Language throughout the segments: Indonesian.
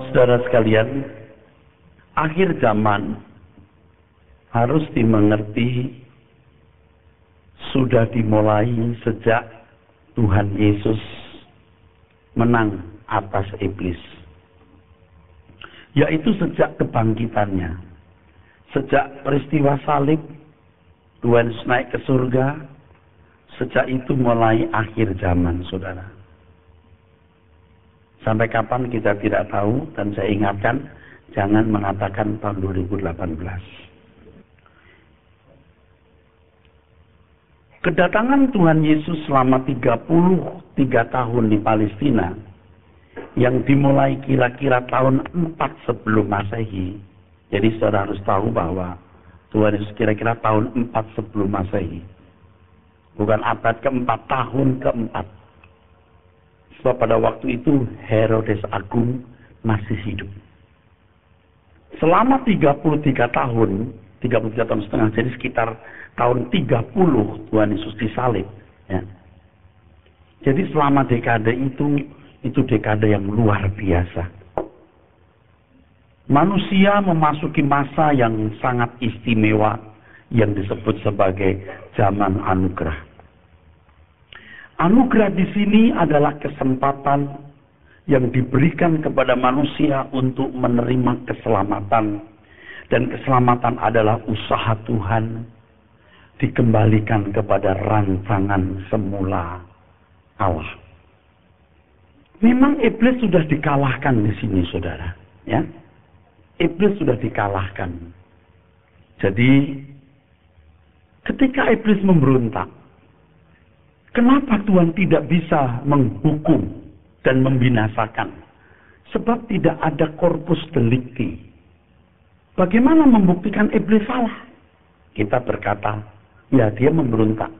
Saudara sekalian, akhir zaman harus dimengerti sudah dimulai sejak Tuhan Yesus menang atas iblis. Yaitu sejak kebangkitannya. Sejak peristiwa salib, Tuhan Yesus naik ke surga. Sejak itu mulai akhir zaman, saudara. Sampai kapan kita tidak tahu, dan saya ingatkan, jangan mengatakan tahun 2018. Kedatangan Tuhan Yesus selama 33 tahun di Palestina, yang dimulai kira-kira tahun 4 sebelum Masehi. Jadi saudara harus tahu bahwa Tuhan Yesus kira-kira tahun 4 sebelum Masehi. Bukan abad keempat, tahun keempat. Sebab pada waktu itu Herodes Agung masih hidup. Selama 33 tahun, 33 tahun setengah, jadi sekitar tahun 30 Tuhan Yesus disalib. Ya. Jadi selama dekade itu dekade yang luar biasa. Manusia memasuki masa yang sangat istimewa yang disebut sebagai zaman anugerah. Anugerah di sini adalah kesempatan yang diberikan kepada manusia untuk menerima keselamatan. Dan keselamatan adalah usaha Tuhan dikembalikan kepada rancangan semula Allah. Memang iblis sudah dikalahkan di sini, saudara. Ya, iblis sudah dikalahkan. Jadi, ketika iblis memberontak, kenapa Tuhan tidak bisa menghukum dan membinasakan? Sebab tidak ada corpus delicti. Bagaimana membuktikan iblis salah? Kita berkata, ya dia memberontak.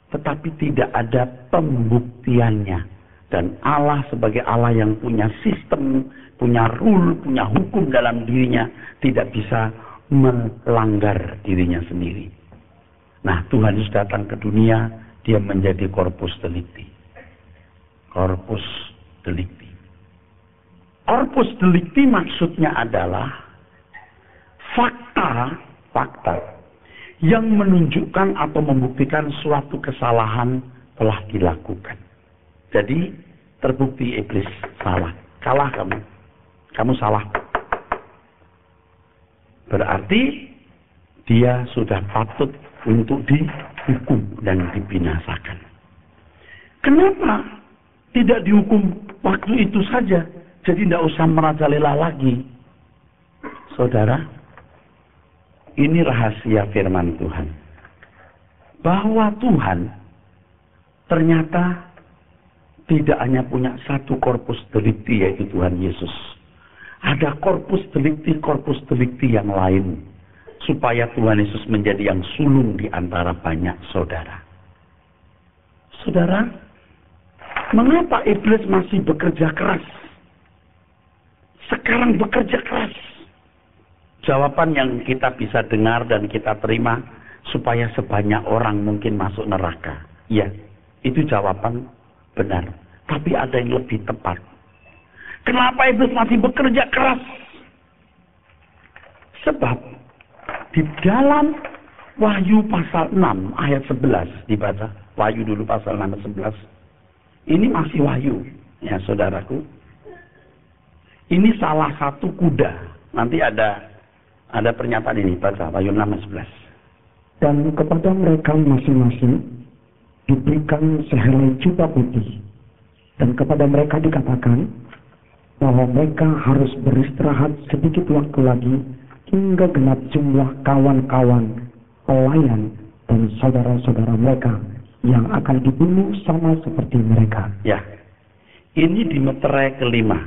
Tetapi tidak ada pembuktiannya. Dan Allah sebagai Allah yang punya sistem, punya rule, punya hukum dalam dirinya, tidak bisa melanggar dirinya sendiri. Nah, Tuhan Yesus datang ke dunia, dia menjadi corpus delicti. Corpus delicti. Corpus delicti maksudnya adalah fakta yang menunjukkan atau membuktikan suatu kesalahan telah dilakukan. Jadi terbukti iblis salah. Kalah kamu. Kamu salah. Berarti dia sudah patut untuk dihukum dan dibinasakan. Kenapa tidak dihukum waktu itu saja? Jadi tidak usah merajalela lagi. Saudara, ini rahasia firman Tuhan. Bahwa Tuhan ternyata tidak hanya punya satu corpus delicti, yaitu Tuhan Yesus. Ada corpus delicti yang lain. Supaya Tuhan Yesus menjadi yang sulung di antara banyak saudara. Saudara, mengapa iblis masih bekerja keras? Sekarang bekerja keras. Jawaban yang kita bisa dengar dan kita terima, supaya sebanyak orang mungkin masuk neraka. Ya, itu jawaban benar. Tapi ada yang lebih tepat. Kenapa iblis masih bekerja keras? Sebab di dalam Wahyu pasal 6 ayat 11 dibaca. Wahyu dulu pasal 6 ayat 11. Ini masih Wahyu, ya saudaraku. Ini salah satu kuda. Nanti ada pernyataan ini, baca Wahyu 6 ayat 11. Dan kepada mereka masing-masing diberikan sehelai jubah putih. Dan kepada mereka dikatakan bahwa mereka harus beristirahat sedikit waktu lagi hingga genap jumlah kawan-kawan, pelayan, dan saudara-saudara mereka yang akan dibunuh sama seperti mereka. Ya, ini di meterai kelima.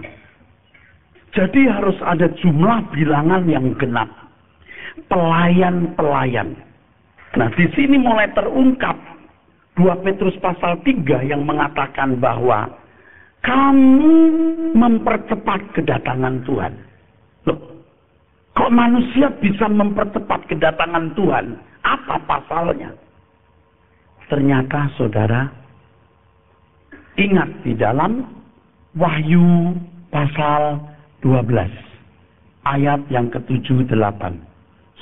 Jadi harus ada jumlah bilangan yang genap. Pelayan-pelayan. Nah, di sini mulai terungkap 2 Petrus pasal 3 yang mengatakan bahwa kamu mempercepat kedatangan Tuhan. Loh, kok manusia bisa mempercepat kedatangan Tuhan? Apa pasalnya? Ternyata saudara, ingat di dalam Wahyu pasal 12 ayat yang ke-7, 8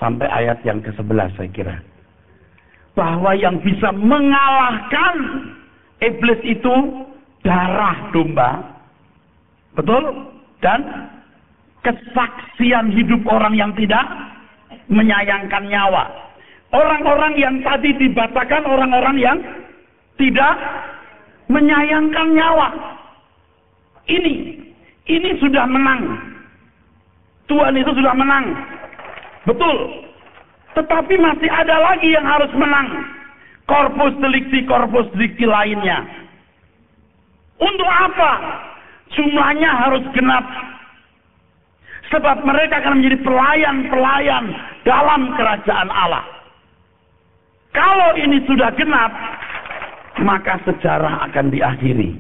sampai ayat yang ke-11 saya kira. Bahwa yang bisa mengalahkan iblis itu darah domba. Betul? Dan kesaksian hidup orang yang tidak menyayangkan nyawa. Orang-orang yang tadi dibacakan orang-orang yang tidak menyayangkan nyawa. Ini sudah menang. Tuhan itu sudah menang. Betul. Tetapi masih ada lagi yang harus menang. Corpus delicti lainnya. Untuk apa? Jumlahnya harus genap. Sebab mereka akan menjadi pelayan-pelayan dalam kerajaan Allah. Kalau ini sudah genap, maka sejarah akan diakhiri.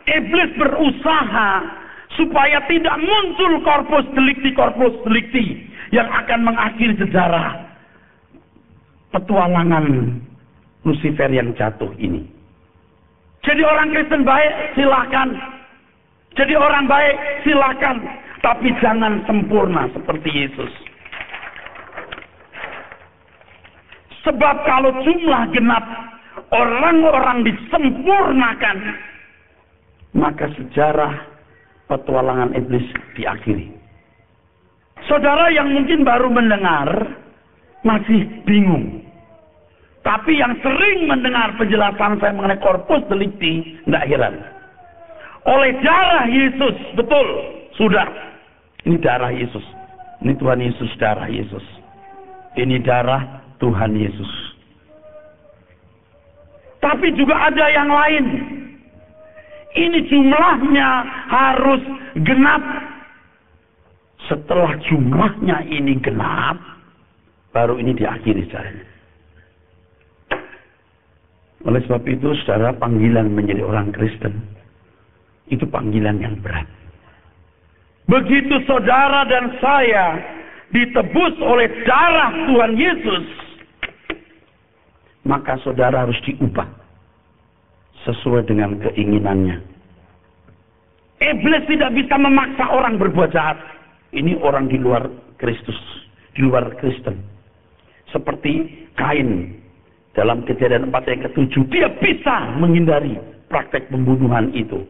Iblis berusaha supaya tidak muncul corpus delicti yang akan mengakhiri sejarah petualangan Lucifer yang jatuh ini. Jadi orang Kristen baik, silakan. Jadi orang baik, silakan. Tapi jangan sempurna seperti Yesus. Sebab kalau jumlah genap, orang-orang disempurnakan, maka sejarah petualangan iblis diakhiri. Saudara yang mungkin baru mendengar, masih bingung. Tapi yang sering mendengar penjelasan saya mengenai corpus delicti, tidak heran. Oleh darah Yesus, betul, sudah. Ini darah Yesus. Ini Tuhan Yesus, darah Yesus. Ini darah Tuhan Yesus. Tapi juga ada yang lain. Ini jumlahnya harus genap. Setelah jumlahnya ini genap, baru ini diakhiri caranya. Oleh sebab itu, saudara, panggilan menjadi orang Kristen itu panggilan yang berat. Begitu saudara dan saya ditebus oleh darah Tuhan Yesus, maka saudara harus diubah sesuai dengan keinginannya. Iblis tidak bisa memaksa orang berbuat jahat. Ini orang di luar Kristus, di luar Kristen. Seperti Kain. Dalam Kejadian 4 ayat ke-7, dia bisa menghindari praktek pembunuhan itu.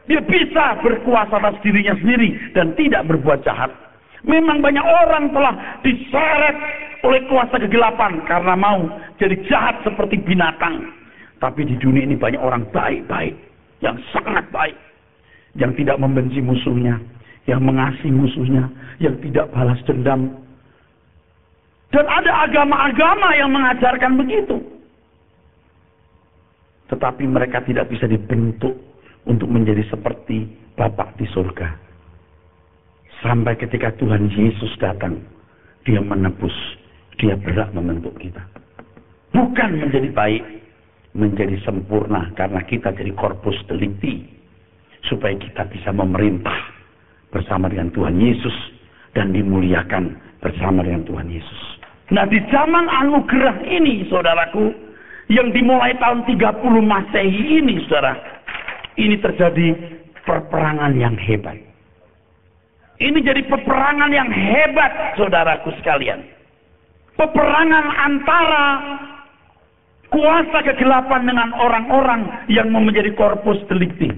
Dia bisa berkuasa atas dirinya sendiri dan tidak berbuat jahat. Memang banyak orang telah diseret oleh kuasa kegelapan karena mau jadi jahat seperti binatang. Tapi di dunia ini banyak orang baik-baik, yang sangat baik, yang tidak membenci musuhnya, yang mengasihi musuhnya, yang tidak balas dendam. Dan ada agama-agama yang mengajarkan begitu. Tetapi mereka tidak bisa dibentuk untuk menjadi seperti Bapa di surga. Sampai ketika Tuhan Yesus datang, dia menebus, dia berhak membentuk kita. Bukan menjadi baik, menjadi sempurna karena kita jadi corpus delicti. Supaya kita bisa memerintah bersama dengan Tuhan Yesus dan dimuliakan bersama dengan Tuhan Yesus. Nah, di zaman anugerah ini, saudaraku, yang dimulai tahun 30 Masehi ini, saudara, ini terjadi peperangan yang hebat. Ini jadi peperangan yang hebat, saudaraku sekalian. Peperangan antara kuasa kegelapan dengan orang-orang yang mau menjadi corpus delicti.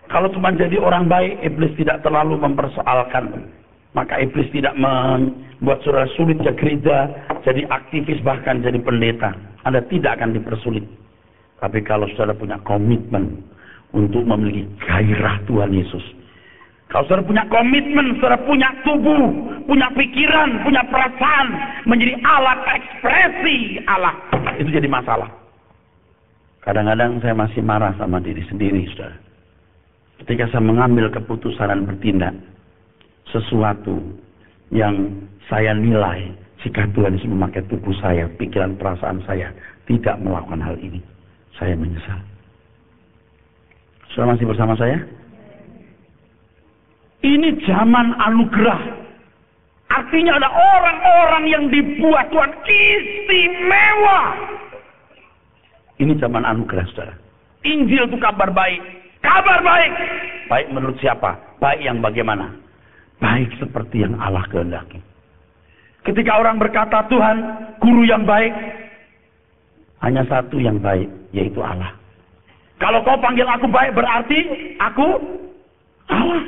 Kalau cuma jadi orang baik, iblis tidak terlalu mempersoalkan. Maka iblis tidak membuat saudara sulit ke gereja, jadi aktivis, bahkan jadi pendeta. Anda tidak akan dipersulit. Tapi kalau saudara punya komitmen untuk memiliki gairah Tuhan Yesus. Kalau saudara punya komitmen, saudara punya tubuh, punya pikiran, punya perasaan, menjadi alat ekspresi Allah, itu jadi masalah. Kadang-kadang saya masih marah sama diri sendiri, saudara. Ketika saya mengambil keputusan dan bertindak sesuatu yang saya nilai jika Tuhan Yesus memakai tubuh saya, pikiran, perasaan saya tidak melakukan hal ini, saya menyesal. Saudara masih bersama saya? Ini zaman anugerah. Artinya ada orang-orang yang dibuat Tuhan istimewa. Ini zaman anugerah, saudara. Injil itu kabar baik. Kabar baik. Baik menurut siapa? Baik yang bagaimana? Baik seperti yang Allah kehendaki. Ketika orang berkata, Tuhan, guru yang baik, hanya satu yang baik, yaitu Allah. Kalau kau panggil aku baik, berarti aku Allah.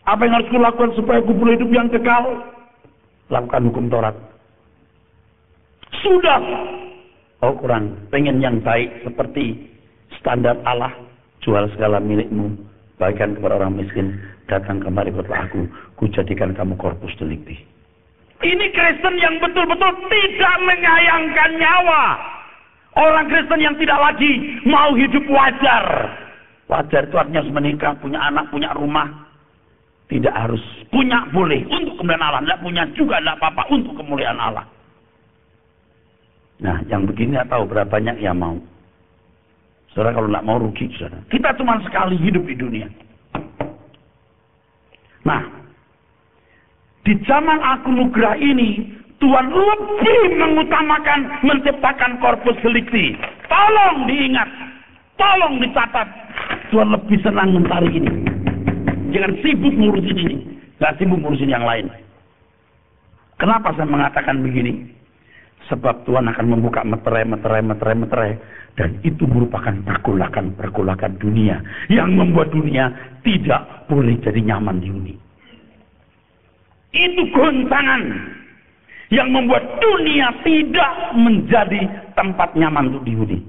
Apa yang harus kulakukan supaya aku boleh hidup yang kekal? Lakukan hukum Taurat. Sudah. Oh kurang, pengen yang baik seperti standar Allah. Jual segala milikmu, bagikan kepada orang miskin, datang kemari kepada aku, ku jadikan kamu corpus delicti. Ini Kristen yang betul-betul tidak menyayangkan nyawa. Orang Kristen yang tidak lagi mau hidup wajar. Wajar itu artinya harus menikah, punya anak, punya rumah. Tidak harus punya, boleh untuk kemuliaan Allah. Tidak punya juga tidak apa-apa untuk kemuliaan Allah. Nah, yang begini tidak tahu berapa banyak yang mau. Saudara kalau tidak mau rugi, saudara. Kita cuma sekali hidup di dunia. Nah, di zaman anugerah ini, Tuhan lebih mengutamakan menciptakan corpus delicti. Tolong diingat, tolong dicatat. Tuhan lebih senang mencari ini. Jangan sibuk ngurusin ini. Gak sibuk ngurusin yang lain. Kenapa saya mengatakan begini? Sebab Tuhan akan membuka meterai. Dan itu merupakan pergolakan dunia. Yang membuat dunia tidak boleh jadi nyaman dihuni. Itu goncangan. Yang membuat dunia tidak menjadi tempat nyaman untuk dihuni.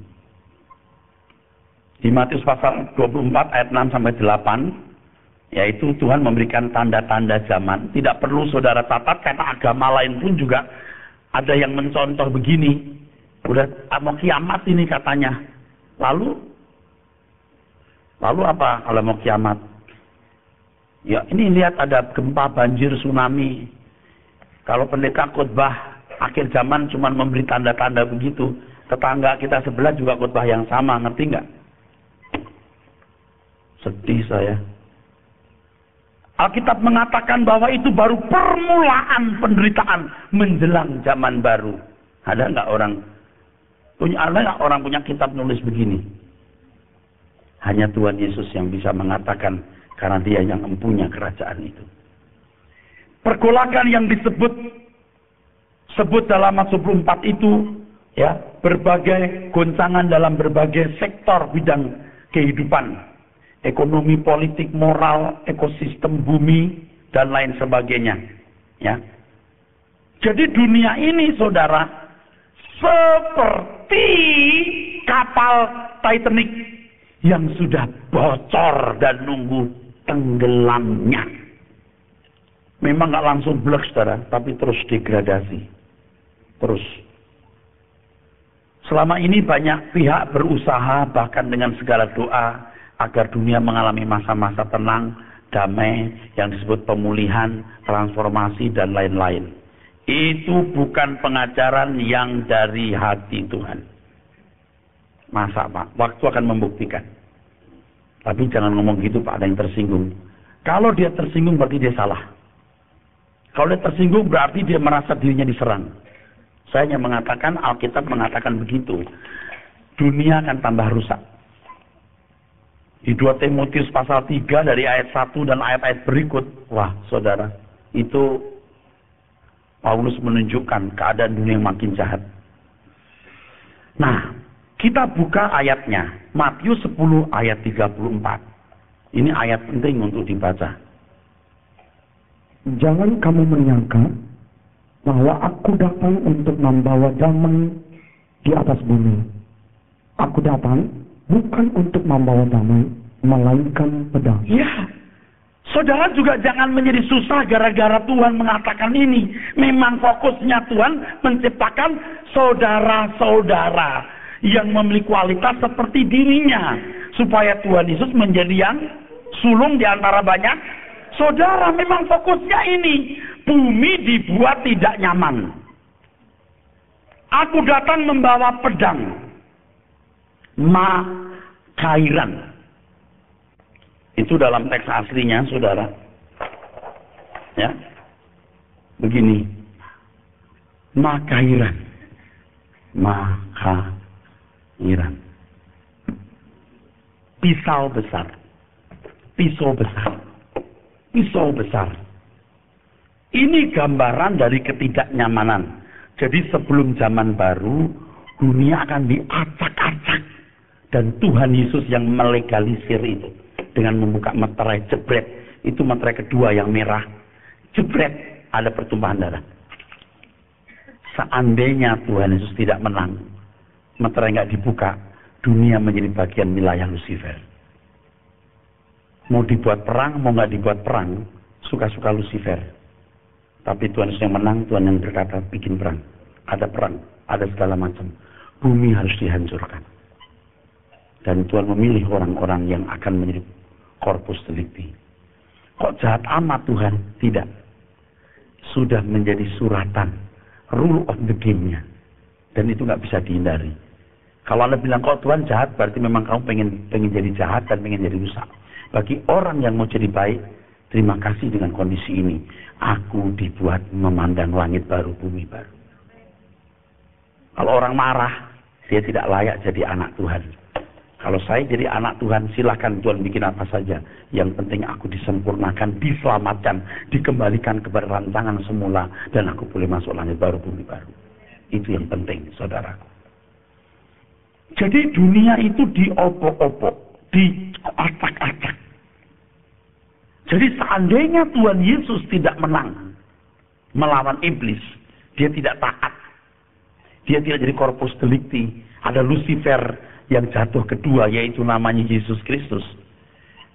Di Matius pasal 24 ayat 6 sampai 8. Yaitu Tuhan memberikan tanda-tanda zaman. Tidak perlu saudara catat karena agama lain pun juga ada yang mencontoh begini. Udah mau kiamat ini katanya. Lalu apa kalau mau kiamat? Ya ini lihat ada gempa, banjir, tsunami. Kalau pendeta khotbah akhir zaman cuma memberi tanda-tanda begitu. Tetangga kita sebelah juga khotbah yang sama, ngerti nggak? Sedih saya. Alkitab mengatakan bahwa itu baru permulaan penderitaan menjelang zaman baru. Ada nggak orang punya kitab nulis begini? Hanya Tuhan Yesus yang bisa mengatakan karena Dia yang mempunyai kerajaan itu. Pergolakan yang disebut dalam Mazmur 24 itu ya, berbagai goncangan dalam berbagai sektor bidang kehidupan. Ekonomi, politik, moral, ekosistem bumi, dan lain sebagainya. Ya. Jadi dunia ini, saudara, seperti kapal Titanic yang sudah bocor dan nunggu tenggelamnya. Memang nggak langsung blek, saudara, tapi terus degradasi. Terus. Selama ini banyak pihak berusaha, bahkan dengan segala doa, agar dunia mengalami masa-masa tenang, damai, yang disebut pemulihan, transformasi, dan lain-lain. Itu bukan pengajaran yang dari hati Tuhan. Masa Pak? Waktu akan membuktikan. Tapi jangan ngomong gitu Pak, ada yang tersinggung. Kalau dia tersinggung berarti dia salah. Kalau dia tersinggung berarti dia merasa dirinya diserang. Saya hanya mengatakan, Alkitab mengatakan begitu. Dunia akan tambah rusak. Di 2 Timotius pasal 3 dari ayat 1 dan ayat-ayat berikut. Wah saudara, itu Paulus menunjukkan keadaan dunia yang makin jahat. Nah, kita buka ayatnya. Matius 10 ayat 34. Ini ayat penting untuk dibaca. Jangan kamu menyangka bahwa aku datang untuk membawa damai di atas bumi. Aku datang bukan untuk membawa damai, melainkan pedang. Ya, saudara juga jangan menjadi susah gara-gara Tuhan mengatakan ini. Memang fokusnya Tuhan menciptakan saudara-saudara yang memiliki kualitas seperti dirinya. Supaya Tuhan Yesus menjadi yang sulung di antara banyak saudara. Memang fokusnya ini. Bumi dibuat tidak nyaman. Aku datang membawa pedang. Makairan. Itu dalam teks aslinya, saudara. Ya. Begini. Makairan. Makairan. pisau besar. Pisau besar. Pisau besar. Ini gambaran dari ketidaknyamanan. Jadi sebelum zaman baru, dunia akan diacak-acak. Dan Tuhan Yesus yang melegalisir itu. Dengan membuka meterai, jebret. Itu meterai kedua yang merah. Jebret, ada pertumpahan darah. Seandainya Tuhan Yesus tidak menang, meterai nggak dibuka, dunia menjadi bagian wilayah Lucifer. Mau dibuat perang, mau nggak dibuat perang, suka-suka Lucifer. Tapi Tuhan Yesus yang menang, Tuhan yang berkata bikin perang. Ada perang, ada segala macam. Bumi harus dihancurkan. Dan Tuhan memilih orang-orang yang akan menjadi corpus delicti. Kok jahat amat Tuhan? Tidak. Sudah menjadi suratan. Rule of the game-nya. Dan itu nggak bisa dihindari. Kalau Anda bilang, kok Tuhan jahat, berarti memang kamu pengen jadi jahat dan pengen jadi rusak. Bagi orang yang mau jadi baik, terima kasih dengan kondisi ini. Aku dibuat memandang langit baru, bumi baru. Kalau orang marah, dia tidak layak jadi anak Tuhan. Kalau saya jadi anak Tuhan, silakan Tuhan bikin apa saja. Yang penting aku disempurnakan, diselamatkan, dikembalikan kepada rancangan semula. Dan aku boleh masuk langit baru, bumi baru. Itu yang penting, saudaraku. Jadi dunia itu diopok-opok, diacak-acak. Jadi seandainya Tuhan Yesus tidak menang melawan iblis, dia tidak taat. Dia tidak jadi corpus delicti. Ada Lucifer yang jatuh kedua, yaitu namanya Yesus Kristus.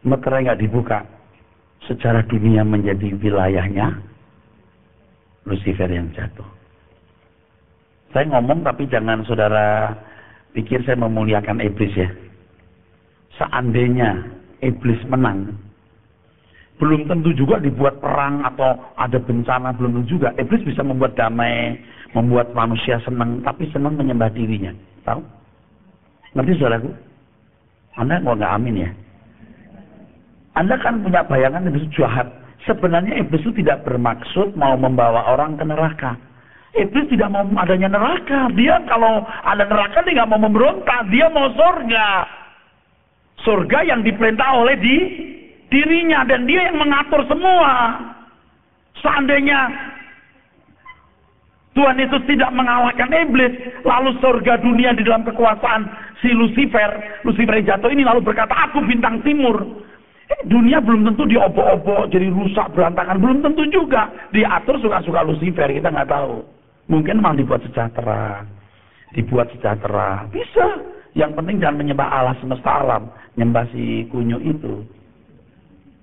Meterai nggak dibuka, secara dunia menjadi wilayahnya Lucifer yang jatuh. Saya ngomong tapi jangan saudara pikir saya memuliakan iblis ya. Seandainya iblis menang, belum tentu juga dibuat perang atau ada bencana, belum tentu juga. Iblis bisa membuat damai, membuat manusia senang, tapi senang menyembah dirinya. Tahu? Ngerti saudaraku? Anda nggak amin ya? Anda kan punya bayangan iblis jahat. Sebenarnya iblis itu tidak bermaksud mau membawa orang ke neraka. Iblis tidak mau adanya neraka. Dia kalau ada neraka dia nggak mau memberontak. Dia mau surga. Surga yang diperintah oleh dirinya. Dan dia yang mengatur semua. Seandainya Tuhan itu tidak mengalahkan iblis, lalu surga dunia di dalam kekuasaan si Lucifer yang jatuh ini lalu berkata, aku bintang timur. Dunia belum tentu diobok-obok, jadi rusak, berantakan. Belum tentu juga. Diatur suka-suka Lucifer, kita nggak tahu. Mungkin malah dibuat sejahtera. Bisa. Yang penting jangan menyembah Allah semesta alam. Nyembah si kunyuk itu.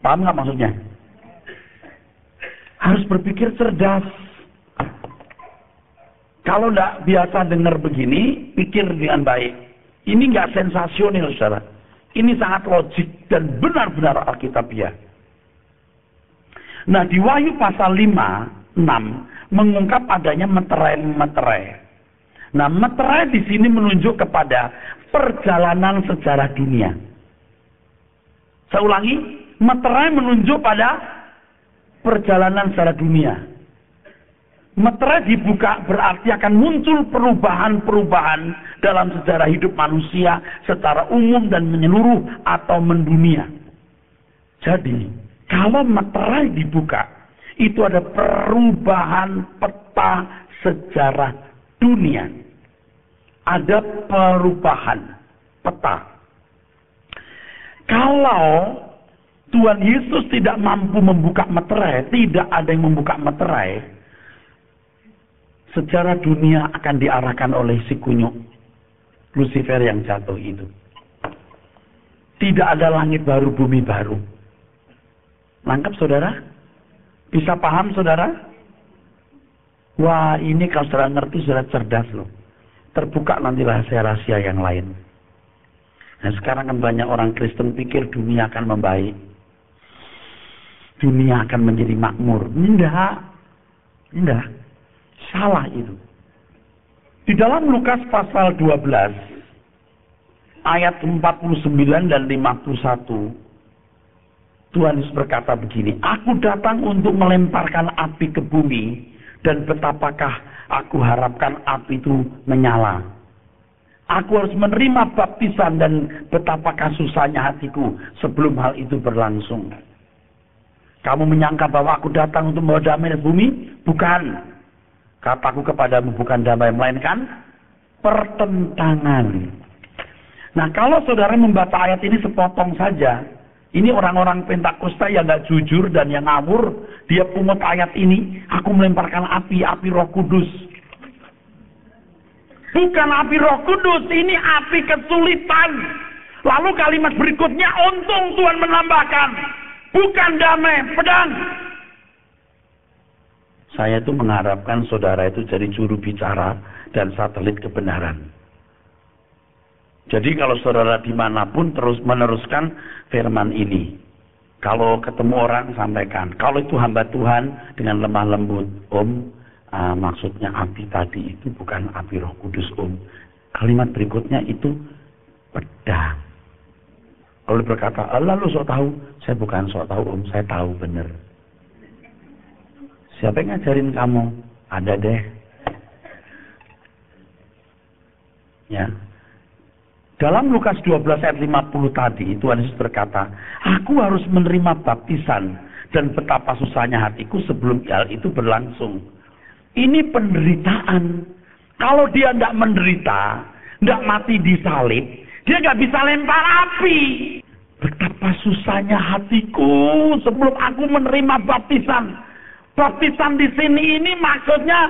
Paham nggak maksudnya? Harus berpikir cerdas. Kalau tidak biasa dengar begini, pikir dengan baik. Ini nggak sensasional, saudara. Ini sangat logik dan benar-benar alkitabiah. Nah, di Wahyu pasal 5, 6 mengungkap adanya meterai. Nah, meterai di sini menunjuk kepada perjalanan sejarah dunia. Saya ulangi, meterai menunjuk pada perjalanan sejarah dunia. Meterai dibuka berarti akan muncul perubahan-perubahan dalam sejarah hidup manusia secara umum dan menyeluruh atau mendunia. Jadi, kalau meterai dibuka, itu ada perubahan peta sejarah dunia. Ada perubahan peta. Kalau Tuhan Yesus tidak mampu membuka meterai, tidak ada yang membuka meterai, sejarah dunia akan diarahkan oleh si kunyuk Lucifer yang jatuh itu. Tidak ada langit baru, bumi baru. Nangkep saudara? Bisa paham saudara? Wah, ini kalau saudara ngerti, saudara cerdas loh. Terbuka nanti rahasia-rahasia yang lain. Nah, sekarang kan banyak orang Kristen pikir dunia akan membaik. Dunia akan menjadi makmur. Tidak. Salah itu. Di dalam Lukas pasal 12 ayat 49 dan 51 Tuhan Yesus berkata begini, aku datang untuk melemparkan api ke bumi, dan betapakah aku harapkan api itu menyala. Aku harus menerima baptisan dan betapakah susahnya hatiku sebelum hal itu berlangsung. Kamu menyangka bahwa aku datang untuk membawa damai di bumi? Bukan. Kataku kepadamu bukan damai, melainkan pertentangan. Nah, kalau saudara membaca ayat ini sepotong saja, ini orang-orang Pentakosta yang gak jujur dan yang ngawur, dia pungut ayat ini, aku melemparkan api Roh Kudus. Bukan api Roh Kudus, ini api kesulitan. Lalu kalimat berikutnya, untung Tuhan menambahkan, bukan damai, pedang. Saya itu mengharapkan saudara itu jadi juru bicara dan satelit kebenaran. Jadi kalau saudara dimanapun terus meneruskan firman ini. Kalau ketemu orang sampaikan. Kalau itu hamba Tuhan dengan lemah lembut, maksudnya api tadi itu bukan api Roh Kudus, Kalimat berikutnya itu pedang. Kalau berkata, Allah lu sok tahu. Saya bukan sok tahu, saya tahu benar. Siapa yang ngajarin kamu? Ada deh. Ya. Dalam Lukas 12 ayat 50 tadi, Tuhan Yesus berkata, aku harus menerima baptisan dan betapa susahnya hatiku sebelum hal itu berlangsung. Ini penderitaan. Kalau dia tidak menderita, tidak mati disalib, dia nggak bisa lempar api. Betapa susahnya hatiku sebelum aku menerima baptisan. Baptisan di sini ini maksudnya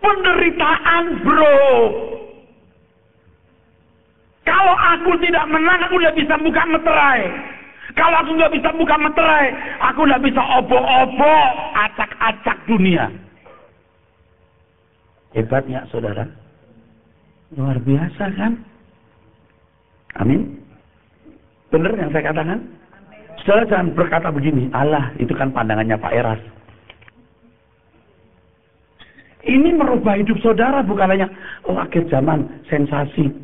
penderitaan, bro. Kalau aku tidak menang, aku tidak bisa buka meterai. Kalau aku nggak bisa buka meterai, aku nggak bisa obok-obok, acak-acak dunia. Hebatnya saudara, luar biasa kan? Amin. Benar yang saya katakan? Saudara jangan berkata begini, Allah itu kan pandangannya Pak Eras. Ini merubah hidup saudara, bukan hanya akhir zaman sensasi.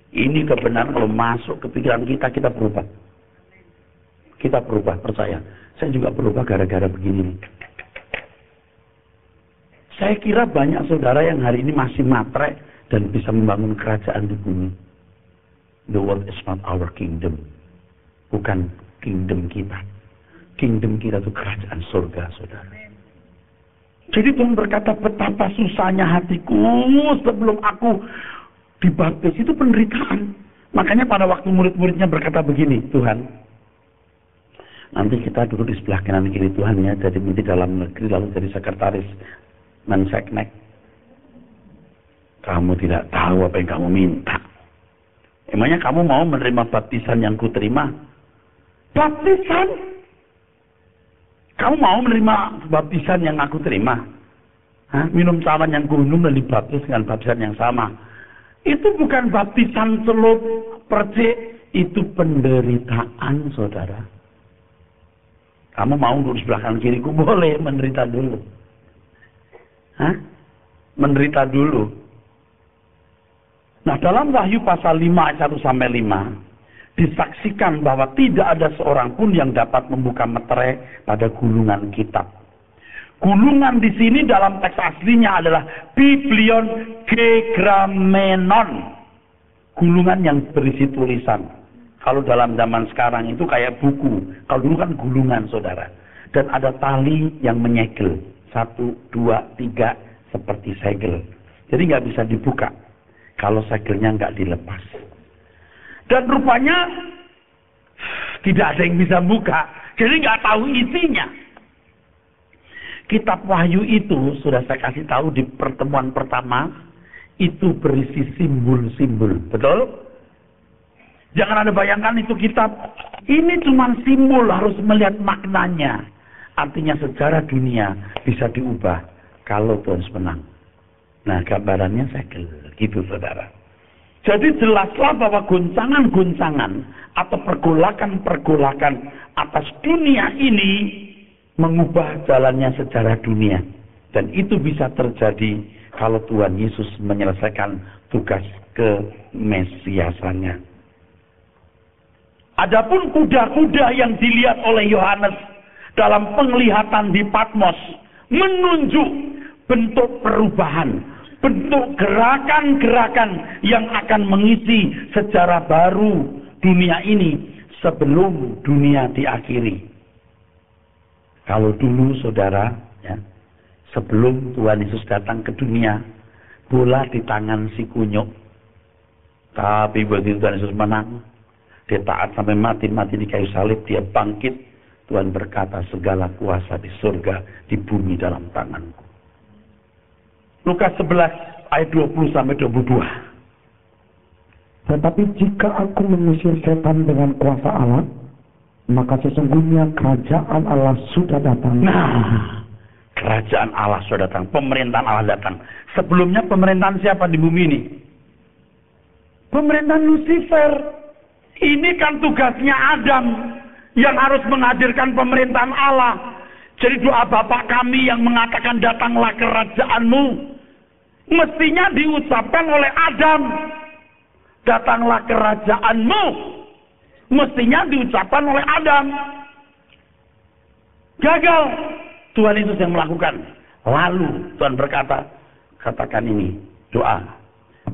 Ini kebenaran kalau masuk ke pikiran kita, kita berubah. Kita berubah, percaya. Saya juga berubah gara-gara begini. Saya kira banyak saudara yang hari ini masih matre dan bisa membangun kerajaan di bumi. The world is not our kingdom. Bukan kingdom kita. Kingdom kita itu kerajaan surga, saudara. Jadi Tuhan berkata, betapa susahnya hatiku sebelum aku dibaptis. Itu penderitaan. Makanya pada waktu murid-muridnya berkata begini, Tuhan, nanti kita duduk di sebelah kanan kiri Tuhan ya, jadi menteri dalam negeri lalu jadi sekretaris Menseknek. Kamu tidak tahu apa yang kamu minta. Emangnya kamu mau menerima baptisan yang kuterima? Baptisan? Kamu mau menerima baptisan yang aku terima? Minum cawan yang kuminum dan dibaptis dengan baptisan yang sama. Itu bukan baptisan celup percik, itu penderitaan, saudara. Kamu mau duduk di sebelah kanan kiriku, boleh menderita dulu. Menderita dulu. Nah, dalam Wahyu pasal 5 ayat 1-5 disaksikan bahwa tidak ada seorang pun yang dapat membuka meterai pada gulungan kitab. Gulungan di sini dalam teks aslinya adalah Biblion Gegramenon. Gulungan yang berisi tulisan. Kalau dalam zaman sekarang itu kayak buku. Kalau dulu kan gulungan, saudara. Dan ada tali yang menyegel. 1, 2, 3 seperti segel. Jadi nggak bisa dibuka kalau segelnya nggak dilepas. Dan rupanya tidak ada yang bisa buka. Jadi nggak tahu isinya. Kitab Wahyu itu sudah saya kasih tahu di pertemuan pertama, itu berisi simbol-simbol. Betul? Jangan Anda bayangkan itu kitab. Ini cuma simbol, harus melihat maknanya. Artinya sejarah dunia bisa diubah kalau Tuhan menang. Nah, gambarannya segel, gitu saudara. Jadi jelaslah bahwa goncangan-goncangan atau pergolakan-pergolakan atas dunia ini mengubah jalannya sejarah dunia. Dan itu bisa terjadi kalau Tuhan Yesus menyelesaikan tugas kemesiasannya. Adapun kuda-kuda yang dilihat oleh Yohanes dalam penglihatan di Patmos menunjuk bentuk perubahan. bentuk gerakan-gerakan yang akan mengisi sejarah baru dunia ini sebelum dunia diakhiri. Kalau dulu saudara, ya, sebelum Tuhan Yesus datang ke dunia, bola di tangan si kunyuk. Tapi begitu Tuhan Yesus menang, dia taat sampai mati di kayu salib, dia bangkit. Tuhan berkata, segala kuasa di surga, di bumi dalam tanganku. Lukas 11 ayat 20 sampai 22. Tetapi jika aku mengusir setan dengan kuasa Allah, maka sesungguhnya kerajaan Allah sudah datang. Nah, kerajaan Allah sudah datang, pemerintahan Allah datang. Sebelumnya pemerintahan siapa di bumi ini? Pemerintahan Lucifer. Ini kan tugasnya Adam yang harus menghadirkan pemerintahan Allah. Jadi doa Bapa kami yang mengatakan datanglah kerajaanmu, mestinya diucapkan oleh Adam. Datanglah kerajaanmu, mestinya diucapkan oleh Adam. Gagal. Tuhan Yesus yang melakukan. Lalu Tuhan berkata, katakan ini, doa.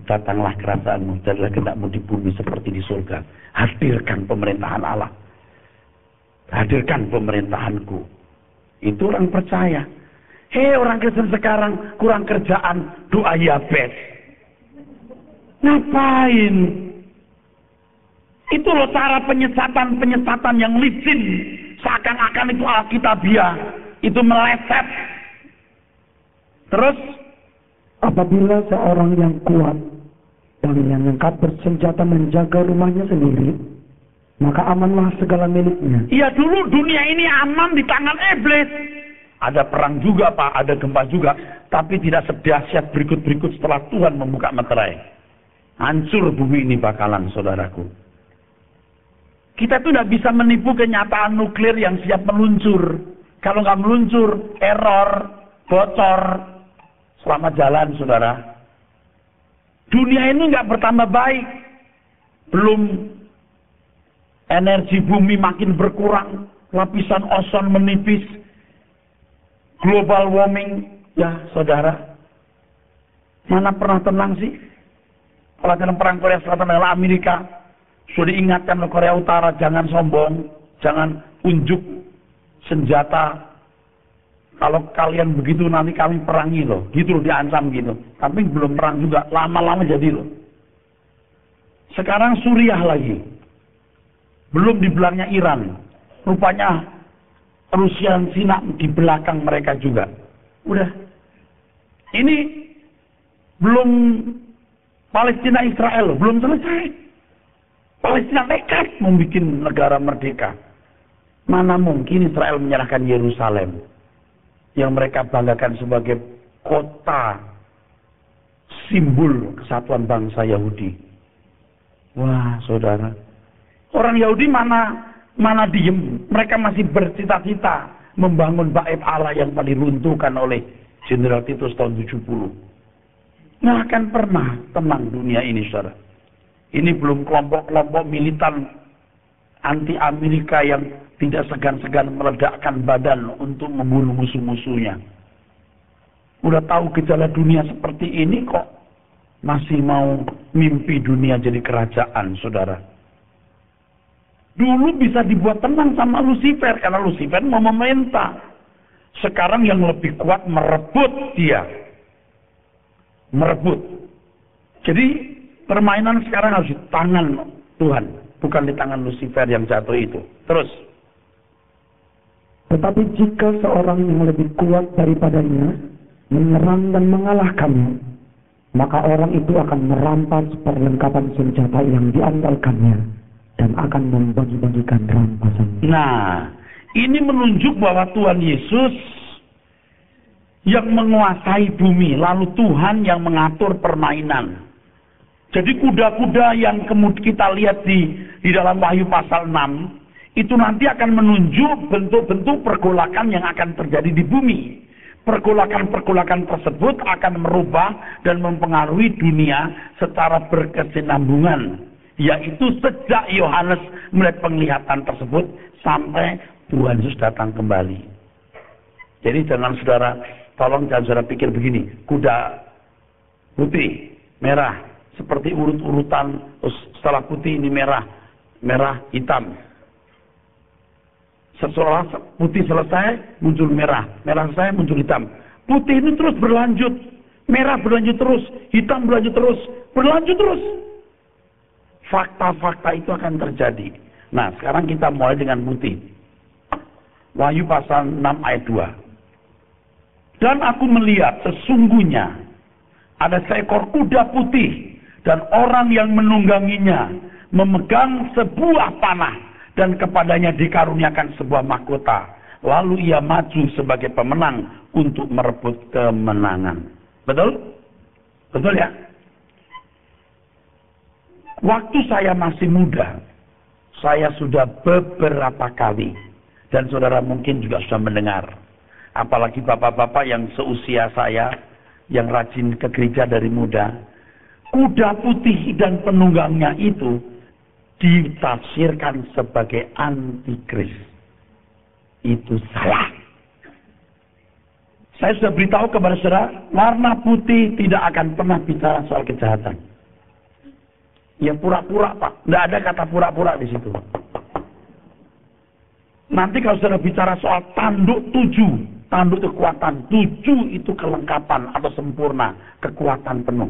Datanglah kerajaanmu, jadilah kehendakmu di bumi seperti di surga. Hadirkan pemerintahan Allah. Hadirkan pemerintahanku. Itu orang percaya. Hei, orang Kristen sekarang kurang kerjaan, doa Yabes. Ngapain? Itu loh cara penyesatan yang licin. Seakan-akan itu Alkitabiah. Itu meleset. Terus, apabila seorang yang kuat dan yang lengkap bersenjata menjaga rumahnya sendiri, maka amanlah segala miliknya. Iya, dulu dunia ini aman di tangan iblis. Ada perang juga Pak, ada gempa juga. Tapi tidak sedahsyat berikut-berikut setelah Tuhan membuka meterai. Hancur bumi ini bakalan, saudaraku. Kita tuh tidak bisa menipu kenyataan nuklir yang siap meluncur. Kalau nggak meluncur, error, bocor. Selamat jalan, saudara. Dunia ini nggak bertambah baik. Belum energi bumi makin berkurang, lapisan ozon menipis, global warming, ya saudara. Mana pernah tenang sih? Pelajaran perang Korea Selatan adalah Amerika. Sudah diingatkan oleh Korea Utara, jangan sombong, jangan unjuk senjata. Kalau kalian begitu nanti kami perangi loh, gitu loh, diancam gitu. Tapi belum perang juga, lama-lama jadi loh. Sekarang Suriah lagi. Belum di belakangnya Iran. Rupanya Rusia dan Cina di belakang mereka juga. Udah. Ini belum Palestina Israel, belum selesai. Palestina nekat membuat negara merdeka. Mana mungkin Israel menyerahkan Yerusalem yang mereka banggakan sebagai kota simbol kesatuan bangsa Yahudi. Wah, saudara. Orang Yahudi mana diem. Mereka masih bercita-cita membangun bait Allah yang diruntuhkan oleh Jenderal Titus tahun 70. Nggak akan pernah tenang dunia ini, saudara. Ini belum kelompok-kelompok militan anti-Amerika yang tidak segan-segan meledakkan badan untuk membunuh musuh-musuhnya. Udah tahu gejala dunia seperti ini kok masih mau mimpi dunia jadi kerajaan, saudara. Dulu bisa dibuat tenang sama Lucifer, karena Lucifer mau memerintah. Sekarang yang lebih kuat merebut dia. Merebut. Jadi permainan sekarang harus di tangan Tuhan, bukan di tangan Lucifer yang jatuh itu. Terus. Tetapi jika seorang yang lebih kuat daripadanya menyerang dan mengalahkannya, maka orang itu akan merampas perlengkapan senjata yang diandalkannya dan akan membagi-bagikan rampasannya. Nah, ini menunjuk bahwa Tuhan Yesus yang menguasai bumi, lalu Tuhan yang mengatur permainan. Jadi kuda-kuda yang kemudian kita lihat di dalam Wahyu pasal 6, itu nanti akan menunjuk bentuk-bentuk pergolakan yang akan terjadi di bumi. Pergolakan-pergolakan tersebut akan merubah dan mempengaruhi dunia secara berkesinambungan. Yaitu sejak Yohanes melihat penglihatan tersebut sampai Tuhan Yesus datang kembali. Jadi jangan saudara, tolong jangan saudara pikir begini, kuda putih, merah, seperti urut-urutan. Terus setelah putih ini merah, merah, hitam. Setelah putih selesai, muncul merah, merah selesai, muncul hitam. Putih ini terus berlanjut, merah berlanjut terus, hitam berlanjut terus, berlanjut terus. Fakta-fakta itu akan terjadi. Nah, sekarang kita mulai dengan putih. Wahyu pasal 6 ayat 2. Dan aku melihat sesungguhnya ada seekor kuda putih dan orang yang menungganginya memegang sebuah panah dan kepadanya dikaruniakan sebuah mahkota. Lalu ia maju sebagai pemenang untuk merebut kemenangan. Betul? Betul ya? Waktu saya masih muda, saya sudah beberapa kali, dan saudara mungkin juga sudah mendengar, apalagi bapak-bapak yang seusia saya, yang rajin ke gereja dari muda, kuda putih dan penunggangnya itu ditafsirkan sebagai antikris. Itu salah. Saya sudah beritahu kepada saudara, warna putih tidak akan pernah bicara soal kejahatan. Ya pura-pura, Pak. Tidak ada kata pura-pura di situ. Nanti kalau saudara bicara soal tanduk 7, tanduk kekuatan 7 itu kelengkapan atau sempurna, kekuatan penuh.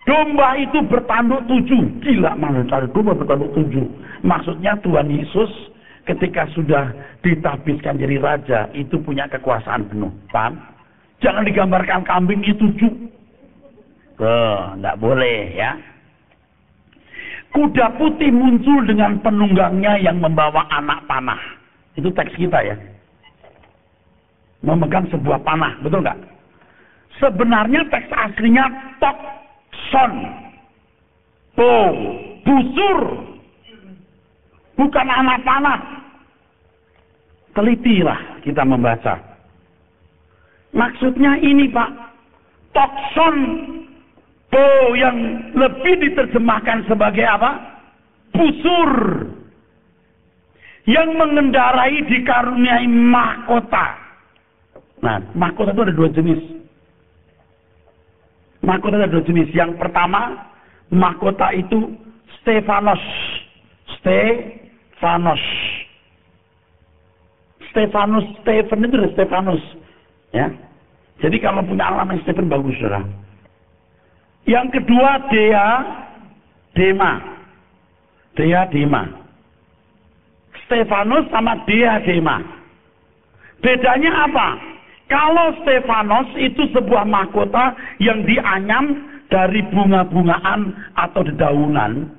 Domba itu bertanduk 7. Gila, mana cari domba bertanduk 7. Maksudnya Tuhan Yesus ketika sudah ditahbiskan jadi raja, itu punya kekuasaan penuh. Paham? Jangan digambarkan kambing itu 7. Tidak boleh ya. Kuda putih muncul dengan penunggangnya yang membawa anak panah. Itu teks kita ya. Memegang sebuah panah, betul nggak? Sebenarnya teks aslinya tokson. Busur. Bukan anak panah. Telitilah kita membaca. Maksudnya ini Pak. Tokson. Yang lebih diterjemahkan sebagai apa? Busur. Yang mengendarai dikaruniai mahkota. Nah, mahkota itu ada 2 jenis. Mahkota ada 2 jenis. Yang pertama, mahkota itu Stefanos. Stefanus itu dari Stefanus. Ya. Jadi kalau punya alamat Stefan bagus, saudara. Yang kedua Dema. Stefanus sama Dema. Bedanya apa? Kalau Stefanus itu sebuah mahkota yang dianyam dari bunga-bungaan atau dedaunan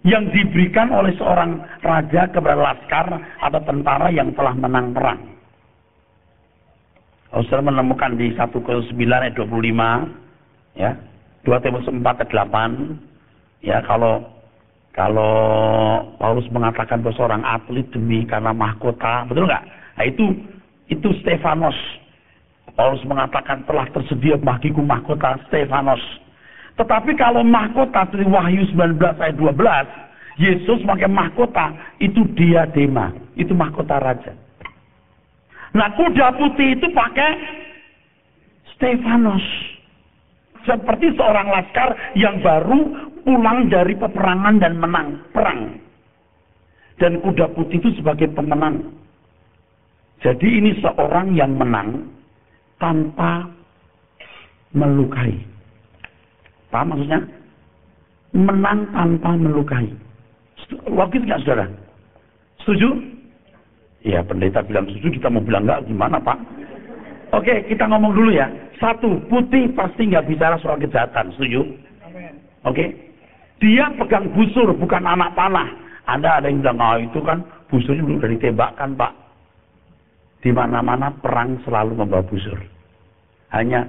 yang diberikan oleh seorang raja kepada laskar atau tentara yang telah menang perang. Saudara menemukan di 1 Korintus 9 ayat 25, ya. 2 Timotius 4 ayat 8, ya, kalau Paulus mengatakan bahwa seorang atlet demi karena mahkota, betul nggak? Nah, itu Stefanos. Paulus mengatakan telah tersedia bagiku mahkota Stefanos. Tetapi kalau mahkota dari Wahyu 19 ayat 12, Yesus pakai mahkota, itu diadema, itu mahkota raja. Nah, kuda putih itu pakai Stefanos. Seperti seorang laskar yang baru pulang dari peperangan dan menang perang. Dan kuda putih itu sebagai pemenang. Jadi ini seorang yang menang tanpa melukai. Paham maksudnya? Menang tanpa melukai. Logis nggak, saudara? Setuju? Ya, pendeta bilang setuju, kita mau bilang nggak, gimana Pak? Oke, kita ngomong dulu ya. 1, putih pasti nggak bicara soal kejahatan, setuju? Oke? Dia pegang busur, bukan anak panah. Ada yang bilang, itu kan busurnya belum dari ditembakkan, Pak. Di mana-mana perang selalu membawa busur. Hanya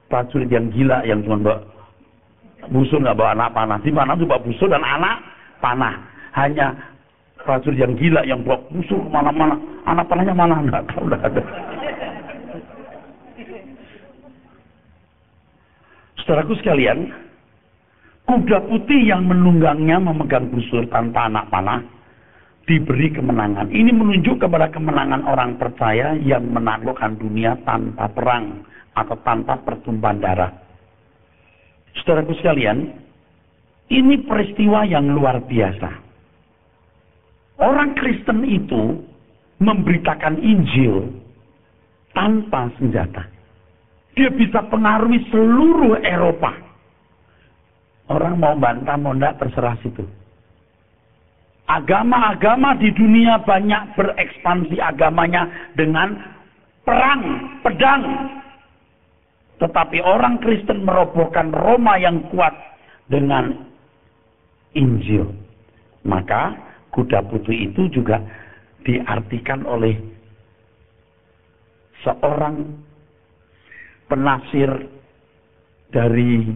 prajurit yang gila yang cuma bawa busur, nggak bawa anak panah. Di mana tuh bawa busur dan anak panah. Hanya prajurit yang gila yang bawa busur kemana-mana. Anak panahnya mana? Nggak tahu, nggak ada. Saudaraku sekalian, kuda putih yang menunggangnya memegang busur tanpa anak panah diberi kemenangan. Ini menunjuk kepada kemenangan orang percaya yang menaklukkan dunia tanpa perang atau tanpa pertumpahan darah. Saudaraku sekalian, ini peristiwa yang luar biasa. Orang Kristen itu memberitakan Injil tanpa senjata. Dia bisa pengaruhi seluruh Eropa. Orang mau bantah, mau enggak, terserah situ. Agama-agama di dunia banyak berekspansi agamanya dengan perang, pedang. Tetapi orang Kristen merobohkan Roma yang kuat dengan Injil. Maka kuda putih itu juga diartikan oleh seorang penafsir dari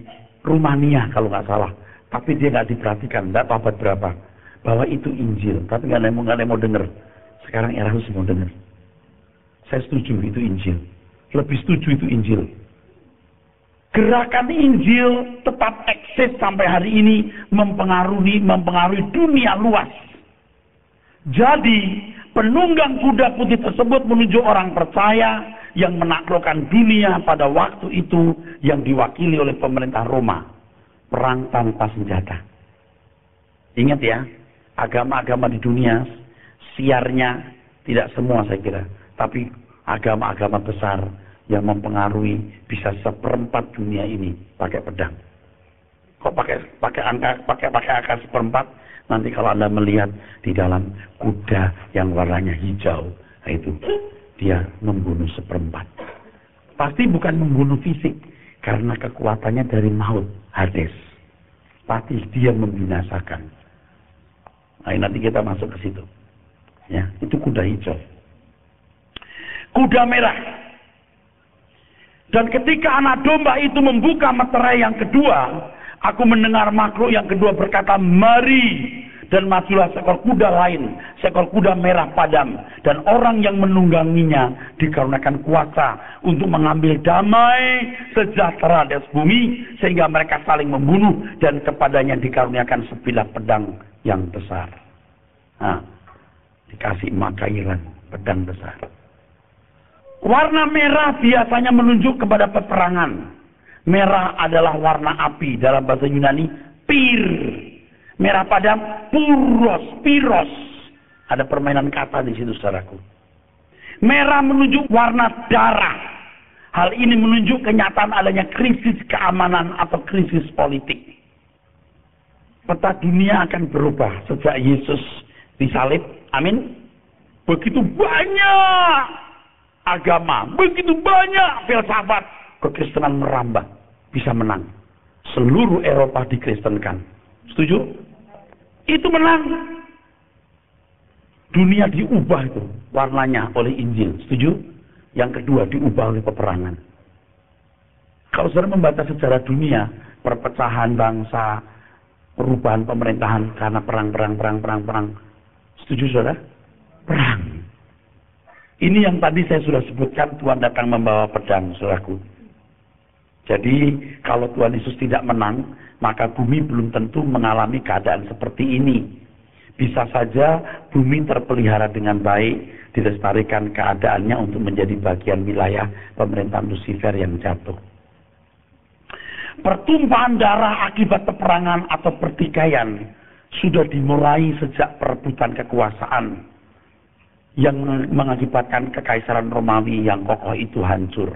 Rumania kalau nggak salah. Tapi dia nggak diperhatikan, nggak tahu abad berapa. Bahwa itu Injil. Tapi nggak ada yang mau dengar. Sekarang Erasmus mau dengar. Saya setuju itu Injil. Lebih setuju itu Injil. Gerakan Injil tetap eksis sampai hari ini mempengaruhi dunia luas. Jadi penunggang kuda putih tersebut menunjuk orang percaya yang menaklukkan dunia pada waktu itu yang diwakili oleh pemerintah Roma. Perang tanpa senjata. Ingat ya, agama-agama di dunia siarnya tidak semua saya kira, tapi agama-agama besar yang mempengaruhi bisa 1/4 dunia ini pakai pedang. Kok pakai angka 1/4? Nanti kalau Anda melihat di dalam kuda yang warnanya hijau, itu dia membunuh 1/4. Pasti bukan membunuh fisik, karena kekuatannya dari maut, Hades. Pasti dia membinasakan. Nah, nanti kita masuk ke situ. Ya, itu kuda hijau. Kuda merah. Dan ketika anak domba itu membuka meterai yang kedua, aku mendengar makhluk yang kedua berkata, "Mari." Dan majulah seekor kuda lain, seekor kuda merah padam. Dan orang yang menungganginya dikaruniakan kuasa untuk mengambil damai sejahtera di atas bumi, sehingga mereka saling membunuh, dan kepadanya dikaruniakan sebilah pedang yang besar. Nah, dikasih makairan, pedang besar. Warna merah biasanya menunjuk kepada peperangan. Merah adalah warna api, dalam bahasa Yunani pir. Merah padam, piros. Ada permainan kata di situ, saudaraku. Merah menunjuk warna darah. Hal ini menunjuk kenyataan adanya krisis keamanan atau krisis politik. Peta dunia akan berubah sejak Yesus disalib. Amin. Begitu banyak agama, begitu banyak filsafat, kekristenan merambah, bisa menang. Seluruh Eropa dikristenkan. Setuju? Itu menang. Dunia diubah itu warnanya oleh Injil. Setuju? Yang kedua diubah oleh peperangan. Kalau saudara membaca sejarah dunia, perpecahan bangsa, perubahan pemerintahan karena perang. Setuju saudara? Perang. Ini yang tadi saya sudah sebutkan, Tuhan datang membawa pedang, saudaraku. Jadi kalau Tuhan Yesus tidak menang, maka bumi belum tentu mengalami keadaan seperti ini. Bisa saja bumi terpelihara dengan baik, dilestarikan keadaannya untuk menjadi bagian wilayah pemerintahan Lucifer yang jatuh. Pertumpahan darah akibat peperangan atau pertikaian sudah dimulai sejak perebutan kekuasaan yang mengakibatkan kekaisaran Romawi yang kokoh itu hancur.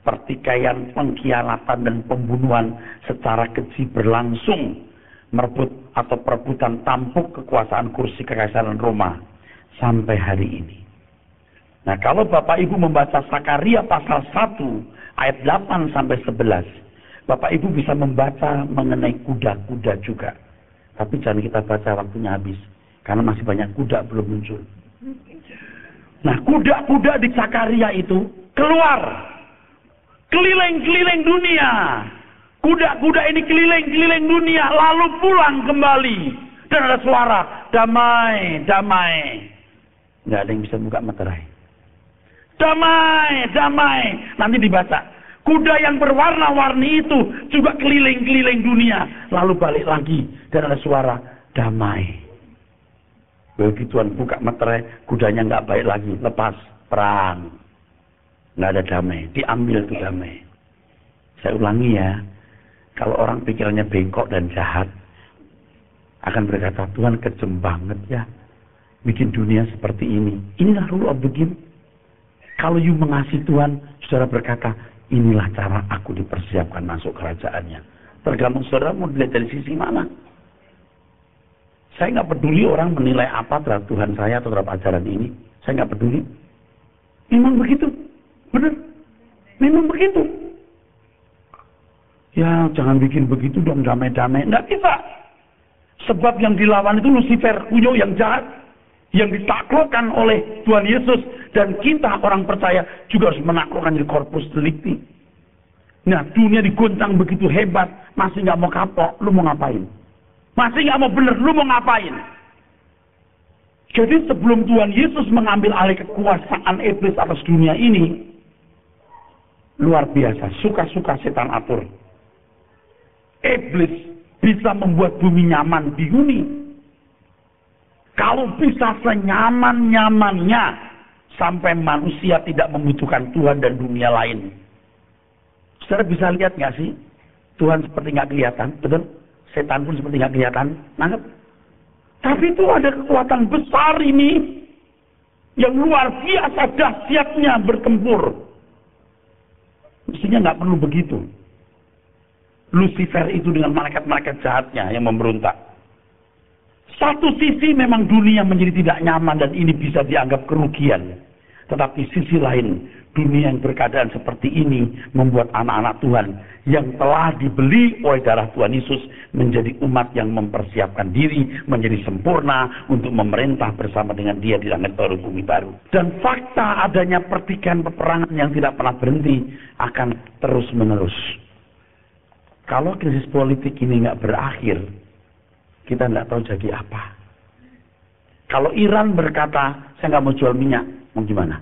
Pertikaian, pengkhianatan, dan pembunuhan secara keji berlangsung merebut atau perebutan tampuk kekuasaan kursi kekaisaran Roma sampai hari ini. Nah, kalau Bapak Ibu membaca Sakaria pasal 1 ayat 8 sampai 11, Bapak Ibu bisa membaca mengenai kuda-kuda juga. Tapi jangan kita baca waktunya habis, karena masih banyak kuda belum muncul. Nah, kuda-kuda di Sakaria itu keluar keliling-keliling dunia. Kuda-kuda ini keliling-keliling dunia, lalu pulang kembali. Dan ada suara, damai, damai. Nggak ada yang bisa buka meterai. Damai, damai. Nanti dibaca. Kuda yang berwarna-warni itu juga keliling-keliling dunia. Lalu balik lagi. Dan ada suara, damai. Begitu Tuhan buka meterai, kudanya nggak baik lagi. Lepas, perang. Nggak ada damai. Diambil itu damai. Saya ulangi ya. Kalau orang pikirannya bengkok dan jahat, akan berkata, Tuhan kejem banget ya. Bikin dunia seperti ini. Inilah rule of the game. Kalau you mengasihi Tuhan, saudara berkata, inilah cara aku dipersiapkan masuk kerajaannya. Tergantung saudara mau dilihat dari sisi mana. Saya nggak peduli orang menilai apa terhadap Tuhan saya atau terhadap ajaran ini. Saya nggak peduli. Memang begitu. Benar. Memang begitu. Ya, jangan bikin begitu dong, damai-damai. Nggak bisa. Sebab yang dilawan itu Lucifer, Uyo yang jahat. Yang ditaklukkan oleh Tuhan Yesus. Dan kita orang percaya juga harus menaklukkan di corpus delicti. Nah, dunia digoncang begitu hebat. Masih nggak mau kapok, lu mau ngapain? Masih nggak mau bener, lu mau ngapain? Jadi sebelum Tuhan Yesus mengambil alih kekuasaan iblis atas dunia ini, luar biasa, suka-suka setan atur. Iblis bisa membuat bumi nyaman dihuni. Kalau bisa senyaman-nyamannya sampai manusia tidak membutuhkan Tuhan dan dunia lain. Saudara bisa lihat nggak sih? Tuhan seperti nggak kelihatan, betul? Setan pun seperti nggak kelihatan, nangkep? Tapi itu ada kekuatan besar ini yang luar biasa dahsyatnya bertempur. Mestinya nggak perlu begitu. Lucifer itu dengan malaikat-malaikat jahatnya yang memberontak. Satu sisi memang dunia menjadi tidak nyaman dan ini bisa dianggap kerugian. Tetapi sisi lain, dunia yang berkeadaan seperti ini membuat anak-anak Tuhan yang telah dibeli oleh darah Tuhan Yesus menjadi umat yang mempersiapkan diri menjadi sempurna untuk memerintah bersama dengan Dia di langit baru bumi baru. Dan fakta adanya pertikaian peperangan yang tidak pernah berhenti akan terus menerus. Kalau krisis politik ini nggak berakhir, kita nggak tahu jadi apa. Kalau Iran berkata, saya nggak mau jual minyak, mau gimana?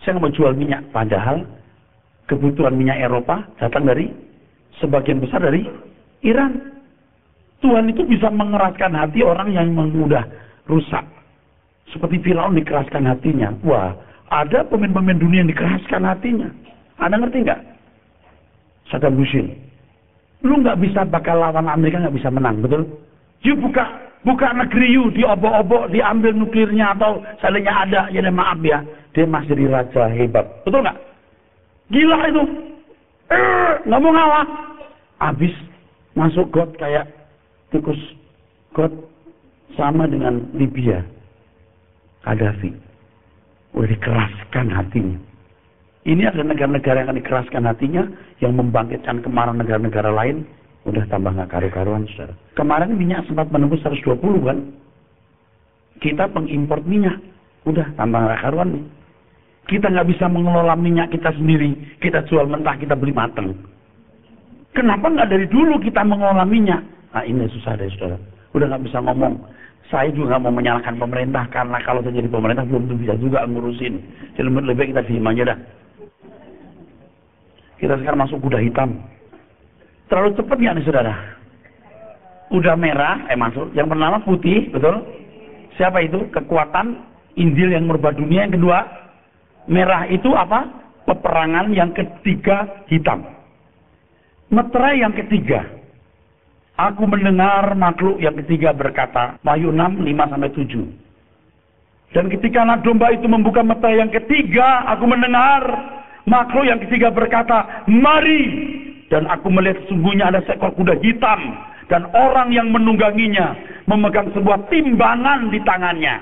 Saya nggak mau jual minyak, padahal kebutuhan minyak Eropa datang dari sebagian besar dari Iran. Tuhan itu bisa mengeraskan hati orang yang mudah rusak. Seperti Firaun dikeraskan hatinya. Wah, ada pemimpin-pemimpin dunia yang dikeraskan hatinya. Anda ngerti nggak? Saddam Hussein. Lu nggak bisa bakal lawan Amerika, nggak bisa menang, betul? You buka negeri you, diobok-obok, diambil nuklirnya atau seandainya ada, ya maaf ya, dia masih jadi raja hebat, betul nggak? Gila itu, nggak mau ngalah, habis masuk got kayak tikus got sama dengan Libya, Gaddafi, udah dikeraskan hatinya. Ini ada negara-negara yang akan dikeraskan hatinya, yang membangkitkan kemarahan negara-negara lain, udah tambah nggak karu-karuan, saudara. Kemarin minyak sempat menembus 120 kan? Kita pengimpor minyak, udah tambah nggak karuan nih. Kita nggak bisa mengelola minyak kita sendiri, kita jual mentah, kita beli mateng. Kenapa nggak dari dulu kita mengelola minyak? Nah ini susah deh, saudara. Udah nggak bisa ngomong. Saya juga nggak mau menyalahkan pemerintah, karena kalau saya jadi pemerintah belum tentu bisa juga ngurusin. Jadi lebih baik kita diem aja dah. Kita sekarang masuk kuda hitam. Terlalu cepat nggak nih saudara? Udah merah, masuk. Yang pertama putih, betul? Siapa itu? Kekuatan Injil yang merubah dunia. Yang kedua, merah itu apa? Peperangan. Yang ketiga, hitam. Meterai yang ketiga. Aku mendengar makhluk yang ketiga berkata, Wahyu 6, 5-7. Dan ketika anak domba itu membuka meterai yang ketiga, aku mendengar makhluk yang ketiga berkata, mari. Dan aku melihat sesungguhnya ada seekor kuda hitam. Dan orang yang menungganginya memegang sebuah timbangan di tangannya.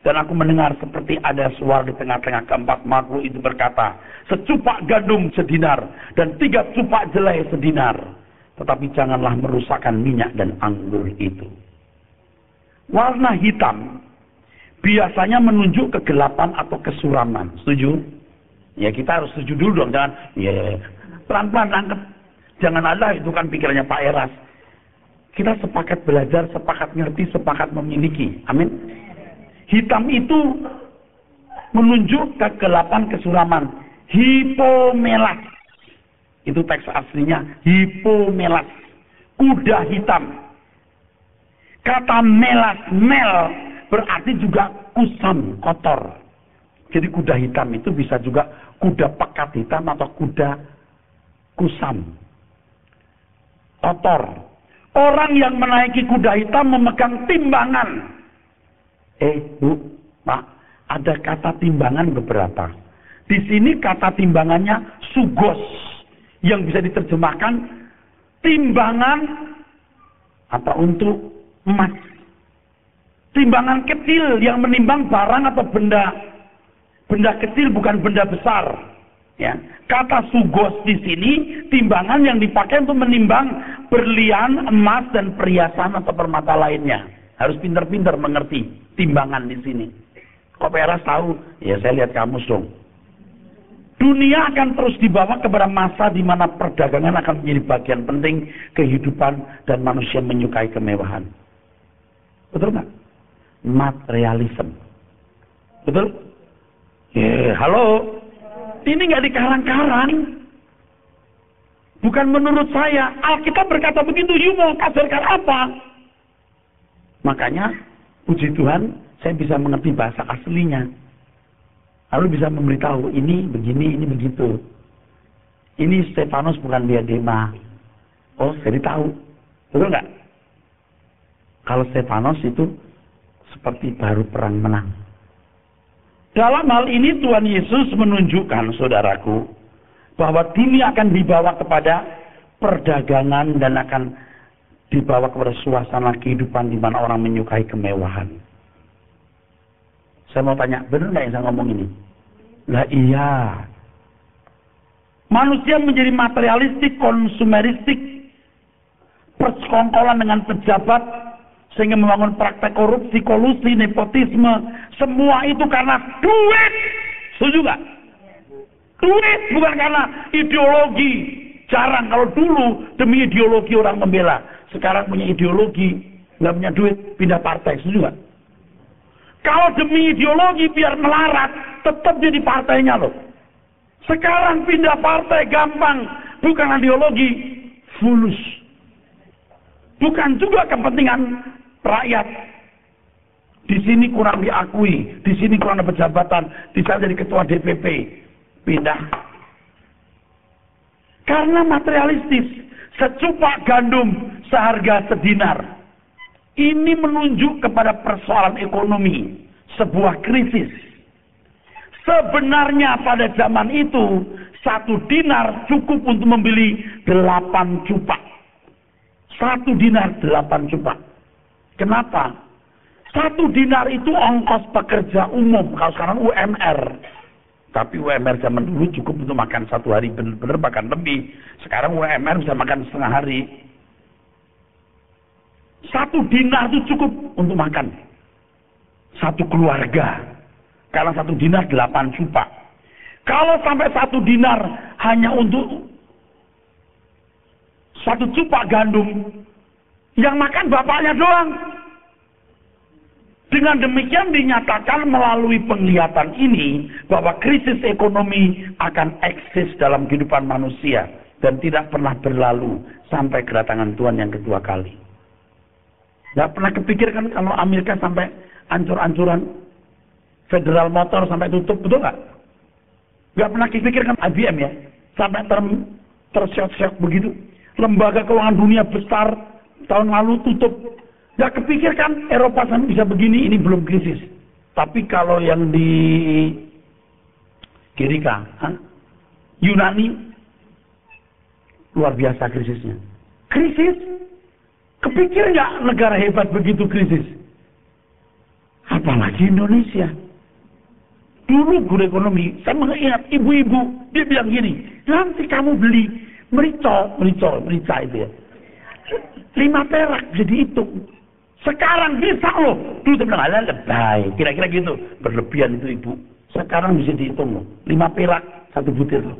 Dan aku mendengar seperti ada suara di tengah-tengah keempat makhluk itu berkata, secupak gandum sedinar dan 3 cupak jelai sedinar. Tetapi janganlah merusakkan minyak dan anggur itu. Warna hitam biasanya menunjuk kegelapan atau kesuraman. Setuju? Ya kita harus setuju dulu dong, jangan pelan-pelan nangkep. Jangan ada itu kan pikirannya Pak Eras. Kita sepakat belajar, sepakat ngerti, sepakat memiliki. Amin. Hitam itu menunjuk kegelapan kesuraman. Hipomelas. Itu teks aslinya hipomelas. Kuda hitam. Kata melas, mel berarti juga kusam, kotor. Jadi kuda hitam itu bisa juga kuda pekat hitam atau kuda kusam. Otor. Orang yang menaiki kuda hitam memegang timbangan. Bu, Pak, ada kata timbangan beberapa. Di sini kata timbangannya sugos, yang bisa diterjemahkan timbangan atau untuk emas. Timbangan kecil yang menimbang barang atau benda. Benda kecil bukan benda besar. Ya. Kata sugos di sini timbangan yang dipakai untuk menimbang berlian, emas dan perhiasan atau permata lainnya. Harus pintar-pintar mengerti timbangan di sini. Kok Peras tahu? Ya saya lihat kamus dong. Dunia akan terus dibawa kepada masa di mana perdagangan akan menjadi bagian penting kehidupan dan manusia menyukai kemewahan. Betul nggak? Materialisme. Betul? Halo? Ini nggak dikarang-karang. Bukan menurut saya. Alkitab berkata begitu. You mau kasarkan apa? Makanya, puji Tuhan, saya bisa mengerti bahasa aslinya. Lalu bisa memberitahu, ini begini, ini begitu. Ini Stefanus bukan diadema. Oh, jadi tahu. Betul nggak? Kalau Stefanus itu seperti baru perang menang. Dalam hal ini Tuhan Yesus menunjukkan, saudaraku, bahwa dunia akan dibawa kepada perdagangan dan akan dibawa kepada suasana kehidupan di mana orang menyukai kemewahan. Saya mau tanya, benar nggak yang saya ngomong ini? Lah iya. Manusia menjadi materialistik, konsumeristik, persekongkolan dengan pejabat, sehingga membangun praktek korupsi, kolusi, nepotisme. Semua itu karena duit. Setuju nggak? Duit, bukan karena ideologi. Jarang, kalau dulu demi ideologi orang membela. Sekarang punya ideologi, nggak punya duit, pindah partai. Setuju nggak? Kalau demi ideologi biar melarat, tetap jadi partainya loh. Sekarang pindah partai gampang, bukan ideologi, fulus. Bukan juga kepentingan rakyat. Di sini kurang diakui, di sini kurang ada jabatan, di sana jadi ketua DPP, pindah. Karena materialistis, secupak gandum seharga sedinar. Ini menunjuk kepada persoalan ekonomi, sebuah krisis. Sebenarnya pada zaman itu, 1 dinar cukup untuk membeli 8 cupak. 1 dinar 8 cupak. Kenapa? 1 dinar itu ongkos pekerja umum. Kalau sekarang UMR. Tapi UMR zaman dulu cukup untuk makan 1 hari benar-benar bahkan lebih. Sekarang UMR bisa makan setengah hari. 1 dinar itu cukup untuk makan 1 keluarga. Karena 1 dinar 8 cupak. Kalau sampai 1 dinar hanya untuk 1 cupak gandum, yang makan bapaknya doang. Dengan demikian dinyatakan melalui penglihatan ini bahwa krisis ekonomi akan eksis dalam kehidupan manusia dan tidak pernah berlalu sampai kedatangan Tuhan yang kedua kali. Nggak pernah kepikirkan kalau Amerika sampai ancur-ancuran, Federal Motor sampai tutup, betul nggak? Nggak pernah kepikirkan IBM ya, sampai tersyok-syok begitu. Lembaga keuangan dunia besar tahun lalu tutup. Nggak kepikirkan Eropa sampai bisa begini, ini belum krisis. Tapi kalau yang di Girika, Yunani, luar biasa krisisnya. Krisis? Kepikir nggak negara hebat begitu krisis? Apalagi Indonesia. Dulu guru ekonomi, saya mengingat ibu-ibu, dia bilang gini, nanti kamu beli merica itu ya. 5 perak jadi hitung. Sekarang bisa loh. Dulu saya bilang, ala lebay. Kira-kira gitu. Berlebihan itu ibu. Sekarang bisa dihitung loh. 5 perak, 1 butir loh.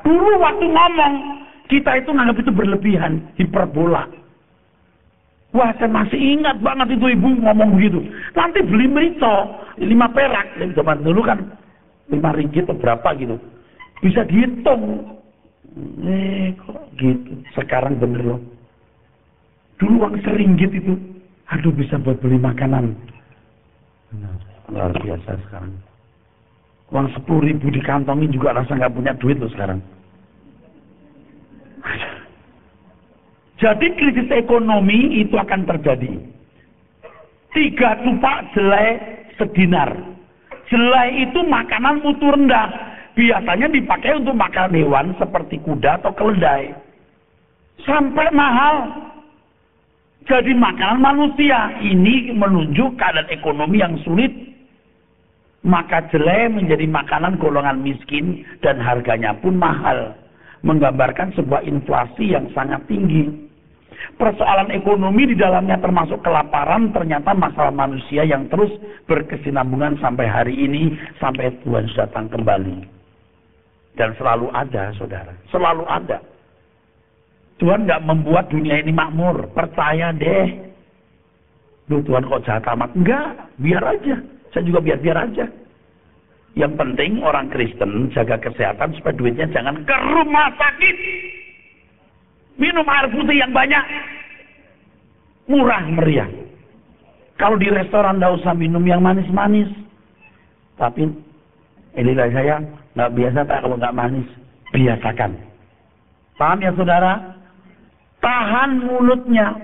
Dulu waktu ngomong, kita itu nganggap itu berlebihan. Hiperbola. Wah, saya masih ingat banget itu ibu ngomong begitu. Nanti beli merica, 5 perak. Jadi zaman dulu kan 5 ringgit atau berapa gitu. Bisa dihitung. Kok gitu. Sekarang bener loh. Dulu uang seringgit itu, aduh bisa buat beli makanan. Luar biasa sekarang. Uang 10.000 dikantongin juga rasa nggak punya duit loh sekarang. Jadi krisis ekonomi itu akan terjadi. 3 tupak jelai sedinar. Jelai itu makanan mutu rendah. Biasanya dipakai untuk makan hewan seperti kuda atau keledai. Sampai mahal. Jadi makanan manusia. Ini menunjuk keadaan ekonomi yang sulit. Maka jelai menjadi makanan golongan miskin dan harganya pun mahal. Menggambarkan sebuah inflasi yang sangat tinggi. Persoalan ekonomi di dalamnya termasuk kelaparan, ternyata masalah manusia yang terus berkesinambungan sampai hari ini, sampai Tuhan datang kembali. Dan selalu ada, saudara. Selalu ada. Tuhan nggak membuat dunia ini makmur. Percaya deh. Duh, Tuhan kok jahat amat? Enggak, biar aja. Saya juga biar aja. Yang penting orang Kristen jaga kesehatan supaya duitnya jangan ke rumah sakit. Minum air putih yang banyak. Murah meriah. Kalau di restoran nggak usah minum yang manis-manis. Tapi ini saya nggak biasa tak kalau nggak manis. Biasakan. Paham ya saudara? Tahan mulutnya.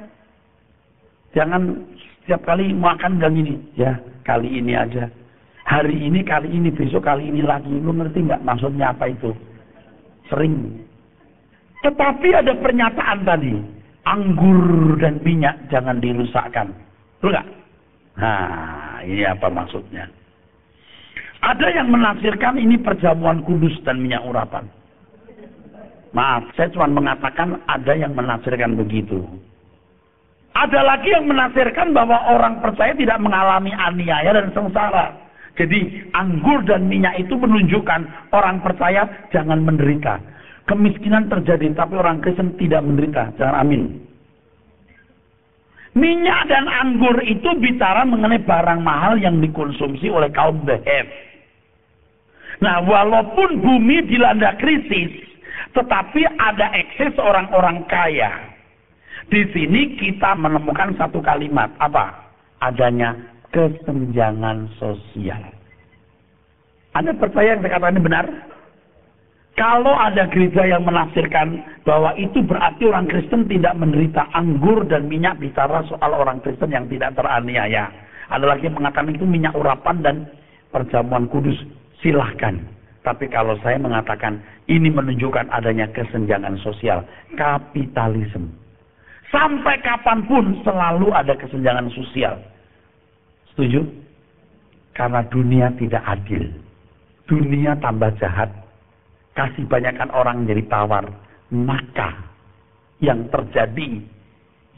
Jangan setiap kali makan dan ini. Ya, kali ini aja. Hari ini, kali ini, besok kali ini lagi. Lu ngerti nggak maksudnya apa itu? Sering. Tetapi ada pernyataan tadi. Anggur dan minyak jangan dirusakkan. Betul nggak? Nah, ini apa maksudnya? Ada yang menafsirkan ini perjamuan kudus dan minyak urapan. Maaf, saya cuma mengatakan ada yang menafsirkan begitu. Ada lagi yang menafsirkan bahwa orang percaya tidak mengalami aniaya dan sengsara. Jadi anggur dan minyak itu menunjukkan orang percaya jangan menderita. Kemiskinan terjadi, tapi orang Kristen tidak menderita. Jangan amin. Minyak dan anggur itu bicara mengenai barang mahal yang dikonsumsi oleh kaum behem. Nah, walaupun bumi dilanda krisis, tetapi ada ekses orang-orang kaya. Di sini kita menemukan satu kalimat. Apa? Adanya kesenjangan sosial. Anda percaya yang saya katakan ini benar? Kalau ada gereja yang menafsirkan bahwa itu berarti orang Kristen tidak menderita, anggur dan minyak bicara soal orang Kristen yang tidak teraniaya. Ada lagi yang mengatakan itu minyak urapan dan perjamuan kudus. Silahkan. Tapi kalau saya mengatakan ini menunjukkan adanya kesenjangan sosial, kapitalisme. Sampai kapanpun selalu ada kesenjangan sosial. Setuju? Karena dunia tidak adil. Dunia tambah jahat. Kasih banyakkan orang jadi tawar. Maka yang terjadi,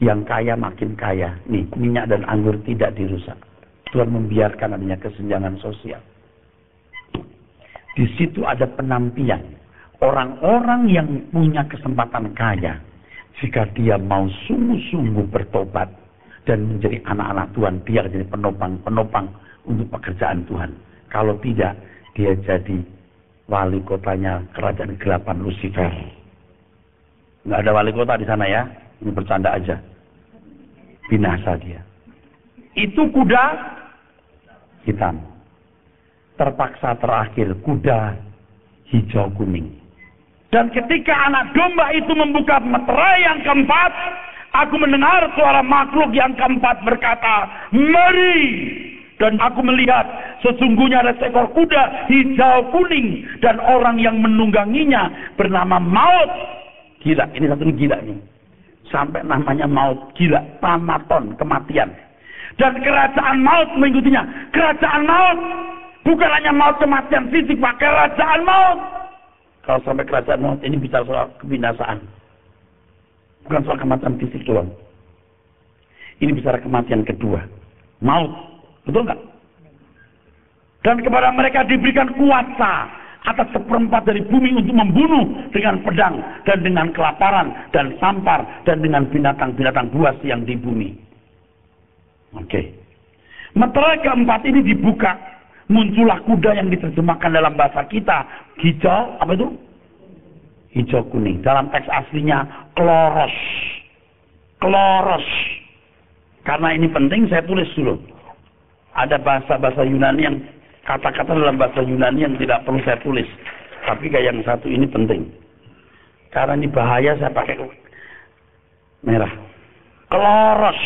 yang kaya makin kaya. Nih, minyak dan anggur tidak dirusak. Tuhan membiarkan adanya kesenjangan sosial. Di situ ada penampian. Orang-orang yang punya kesempatan kaya, jika dia mau sungguh-sungguh bertobat dan menjadi anak-anak Tuhan, dia jadi penopang untuk pekerjaan Tuhan. Kalau tidak, dia jadi wali kotanya kerajaan gelapan Lucifer. Nggak ada wali kota di sana ya, ini bercanda aja. Binasa dia. Itu kuda hitam. Terpaksa terakhir kuda hijau kuning. Dan ketika anak domba itu membuka meterai yang keempat, aku mendengar suara makhluk yang keempat berkata, "Mari!" Dan aku melihat sesungguhnya ada seekor kuda hijau kuning dan orang yang menungganginya bernama Maut. Gila, ini satu gila nih. Sampai namanya Maut, gila, Thanaton, kematian. Dan kerajaan Maut mengikutinya. Kerajaan Maut bukan hanya maut kematian fisik, Pak, kerajaan maut. Kalau sampai kerajaan maut ini bicara soal kebinasaan. Bukan soal kematian fisik doang. Ini bicara kematian kedua. Maut. Betul nggak? Dan kepada mereka diberikan kuasa atas seperempat dari bumi untuk membunuh dengan pedang dan dengan kelaparan dan sampar dan dengan binatang-binatang buas yang di bumi. Oke. Meterai keempat ini dibuka. Muncullah kuda yang diterjemahkan dalam bahasa kita hijau, apa itu? Hijau kuning. Dalam teks aslinya kloros. Kloros. Karena ini penting saya tulis dulu. Ada bahasa-bahasa Yunani yang kata-kata dalam bahasa Yunani yang tidak perlu saya tulis. Tapi kayak yang satu ini penting. Karena ini bahaya saya pakai merah. Kloros.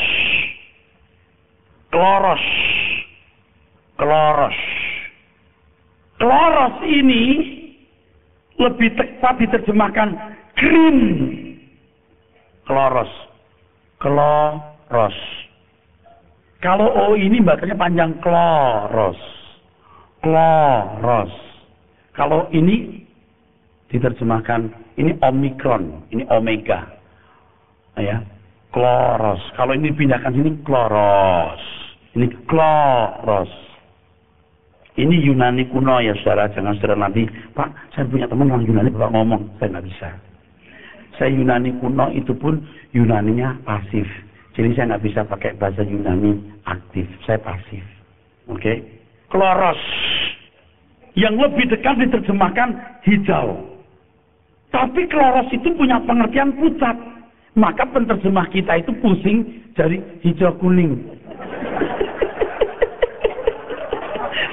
Kloros. Kloros. Kloros ini lebih tepat diterjemahkan green. Kloros. Kloros. Kalau O ini bacanya panjang kloros. Kloros. Kalau ini diterjemahkan, ini omikron, ini omega. Ya. Kloros. Kalau ini dipindahkan sini kloros. Ini kloros. Ini Yunani kuno ya saudara. Jangan saudara nanti, Pak, saya punya teman orang Yunani, Bapak ngomong. Saya nggak bisa. Saya Yunani kuno itu pun Yunaninya pasif. Jadi saya nggak bisa pakai bahasa Yunani aktif. Saya pasif. Oke? Kloros. Yang lebih dekat diterjemahkan hijau. Tapi kloros itu punya pengertian pucat. Maka penterjemah kita itu pusing jadi hijau kuning.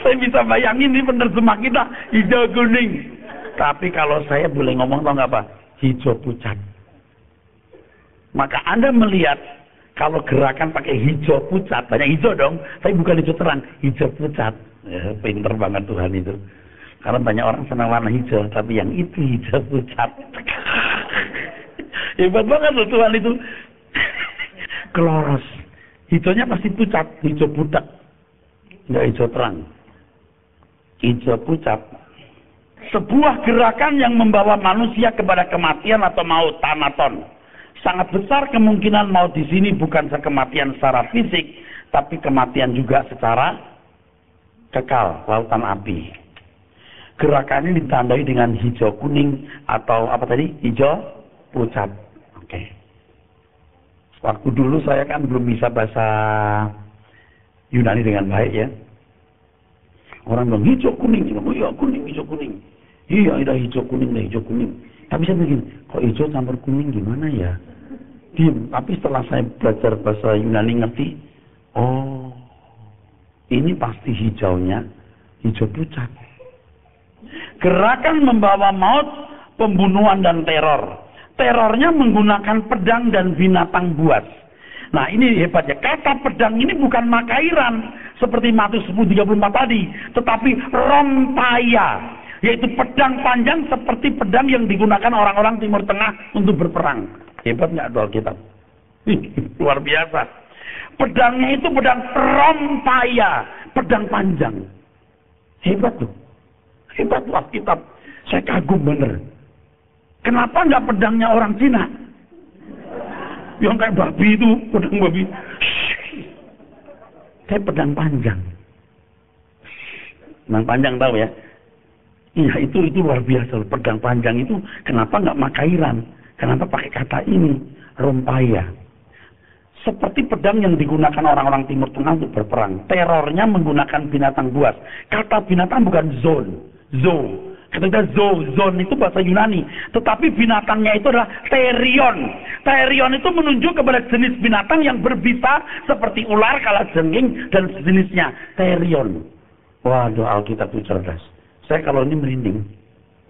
Saya bisa bayangin nih penerjemah kita hijau kuning. Tapi kalau saya boleh ngomong tau nggak apa? Hijau pucat. Maka Anda melihat kalau gerakan pakai hijau pucat, banyak hijau dong, tapi bukan hijau terang, hijau pucat. Ya, pinter banget Tuhan itu. Karena banyak orang senang warna hijau, tapi yang itu hijau pucat. Hebat banget loh Tuhan itu. Kloros. Hijaunya pasti pucat, hijau pucat. Nggak hijau terang. Hijau pucat. Sebuah gerakan yang membawa manusia kepada kematian atau maut, thanaton. Sangat besar kemungkinan maut di sini bukan kematian secara fisik, tapi kematian juga secara kekal, lautan api. Gerakan ini ditandai dengan hijau kuning atau apa tadi? Hijau pucat. Oke. Waktu dulu saya kan belum bisa bahasa Yunani dengan baik ya. Orang bilang hijau kuning, oh iya kuning, hijau kuning. Iya, ada hijau kuning, ada hijau kuning. Tapi saya bikin, kok hijau campur kuning gimana ya? Diam. Tapi setelah saya belajar bahasa Yunani ngerti, oh, ini pasti hijaunya hijau pucat. Gerakan membawa maut, pembunuhan dan teror. Terornya menggunakan pedang dan binatang buas. Nah ini hebatnya, kata pedang ini bukan makairan seperti Matius 10:34 tadi, tetapi rompaya, yaitu pedang panjang seperti pedang yang digunakan orang-orang Timur Tengah untuk berperang. Hebat nggak Alkitab? Luar biasa. Pedangnya itu pedang rompaya, pedang panjang. Hebat tuh. Hebat tuh Alkitab. Saya kagum bener. Kenapa nggak pedangnya orang Cina? Yang kayak babi itu, pedang babi. Kayak pedang panjang. Pedang panjang tahu ya? Iya itu luar biasa. Pedang panjang itu kenapa nggak makairan? Kenapa pakai kata ini? Rompaya. Seperti pedang yang digunakan orang-orang Timur Tengah untuk berperang. Terornya menggunakan binatang buas. Kata binatang bukan zon. Zoo. Ketika zon itu bahasa Yunani. Tetapi binatangnya itu adalah terion. Terion itu menunjuk kepada jenis binatang yang berbisa seperti ular, kalajengking, dan sejenisnya. Terion. Waduh, Alkitab itu cerdas. Saya kalau ini merinding.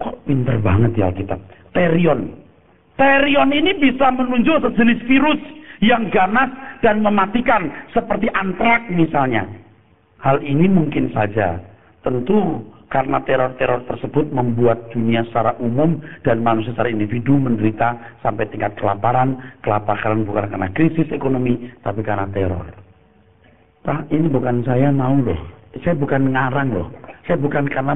Kok pinter banget ya Alkitab. Terion. Terion ini bisa menunjuk sejenis virus yang ganas dan mematikan. Seperti antrak misalnya. Hal ini mungkin saja. Tentu karena teror-teror tersebut membuat dunia secara umum dan manusia secara individu menderita sampai tingkat kelaparan. Kelaparan bukan karena krisis ekonomi, tapi karena teror. Pak, ini bukan saya mau loh. Saya bukan ngarang loh. Saya bukan karena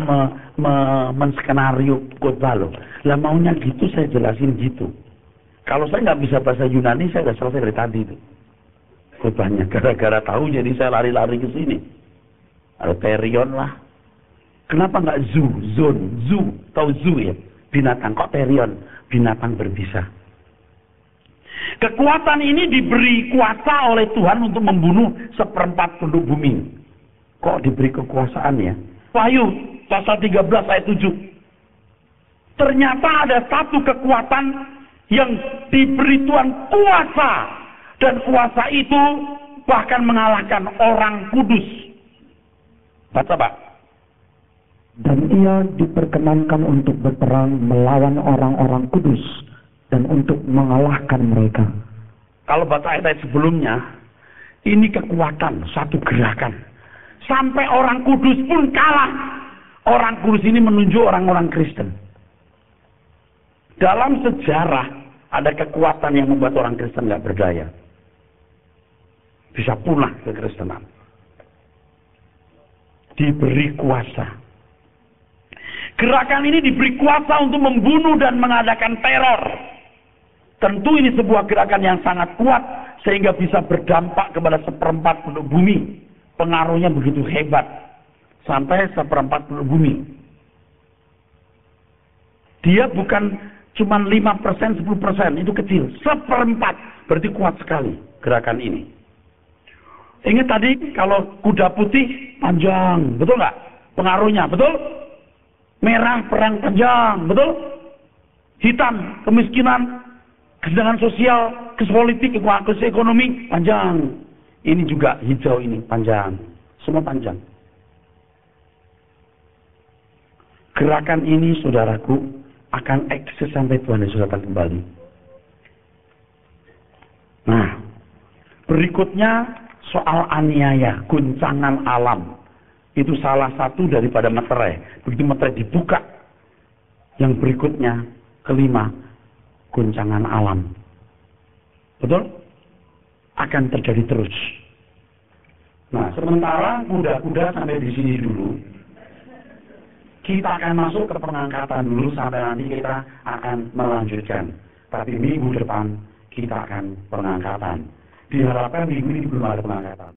menskenario khotbah loh. Lah maunya gitu saya jelasin gitu. Kalau saya nggak bisa bahasa Yunani, saya udah selesai dari tadi itu. Khotbahnya gara-gara tahu jadi saya lari-lari ke sini. Ada terion lah. Kenapa nggak zoo? Tahu zoo ya? Binatang. Kok terion? Binatang berbisa. Kekuatan ini diberi kuasa oleh Tuhan untuk membunuh 1/4 penduduk bumi. Kok diberi kekuasaan ya? Wahyu pasal 13 ayat 7. Ternyata ada satu kekuatan yang diberi Tuhan kuasa. Dan kuasa itu bahkan mengalahkan orang kudus. Baca Pak. Dan ia diperkenankan untuk berperang melawan orang-orang kudus dan untuk mengalahkan mereka. Kalau baca ayat sebelumnya, ini kekuatan, satu gerakan. Sampai orang kudus pun kalah. Orang kudus ini menunjuk orang-orang Kristen. Dalam sejarah, ada kekuatan yang membuat orang Kristen nggak berdaya. Bisa punah kekristenan. Diberi kuasa. Gerakan ini diberi kuasa untuk membunuh dan mengadakan teror. Tentu ini sebuah gerakan yang sangat kuat, sehingga bisa berdampak kepada 1/4 penduduk bumi. Pengaruhnya begitu hebat. Sampai 1/4 penduduk bumi. Dia bukan cuma 5%, 10%, itu kecil. 1/4, berarti kuat sekali gerakan ini. Ingat tadi, kalau kuda putih, panjang, betul nggak? Pengaruhnya, betul? Merah, perang panjang, betul? Hitam, kemiskinan, kesenjangan sosial, politik, ekonomi, panjang. Ini juga hijau ini, panjang. Semua panjang. Gerakan ini, saudaraku, akan eksis sampai Tuhan Yesus datang kembali. Nah, berikutnya soal aniaya, guncangan alam. Itu salah satu daripada materai. Begitu materai dibuka. Yang berikutnya, kelima, guncangan alam. Betul? Akan terjadi terus. Nah, sementara kuda-kuda sampai di sini dulu. Kita akan masuk ke pengangkatan dulu sampai nanti kita akan melanjutkan. Tapi minggu depan kita akan pengangkatan. Diharapkan minggu ini belum ada pengangkatan.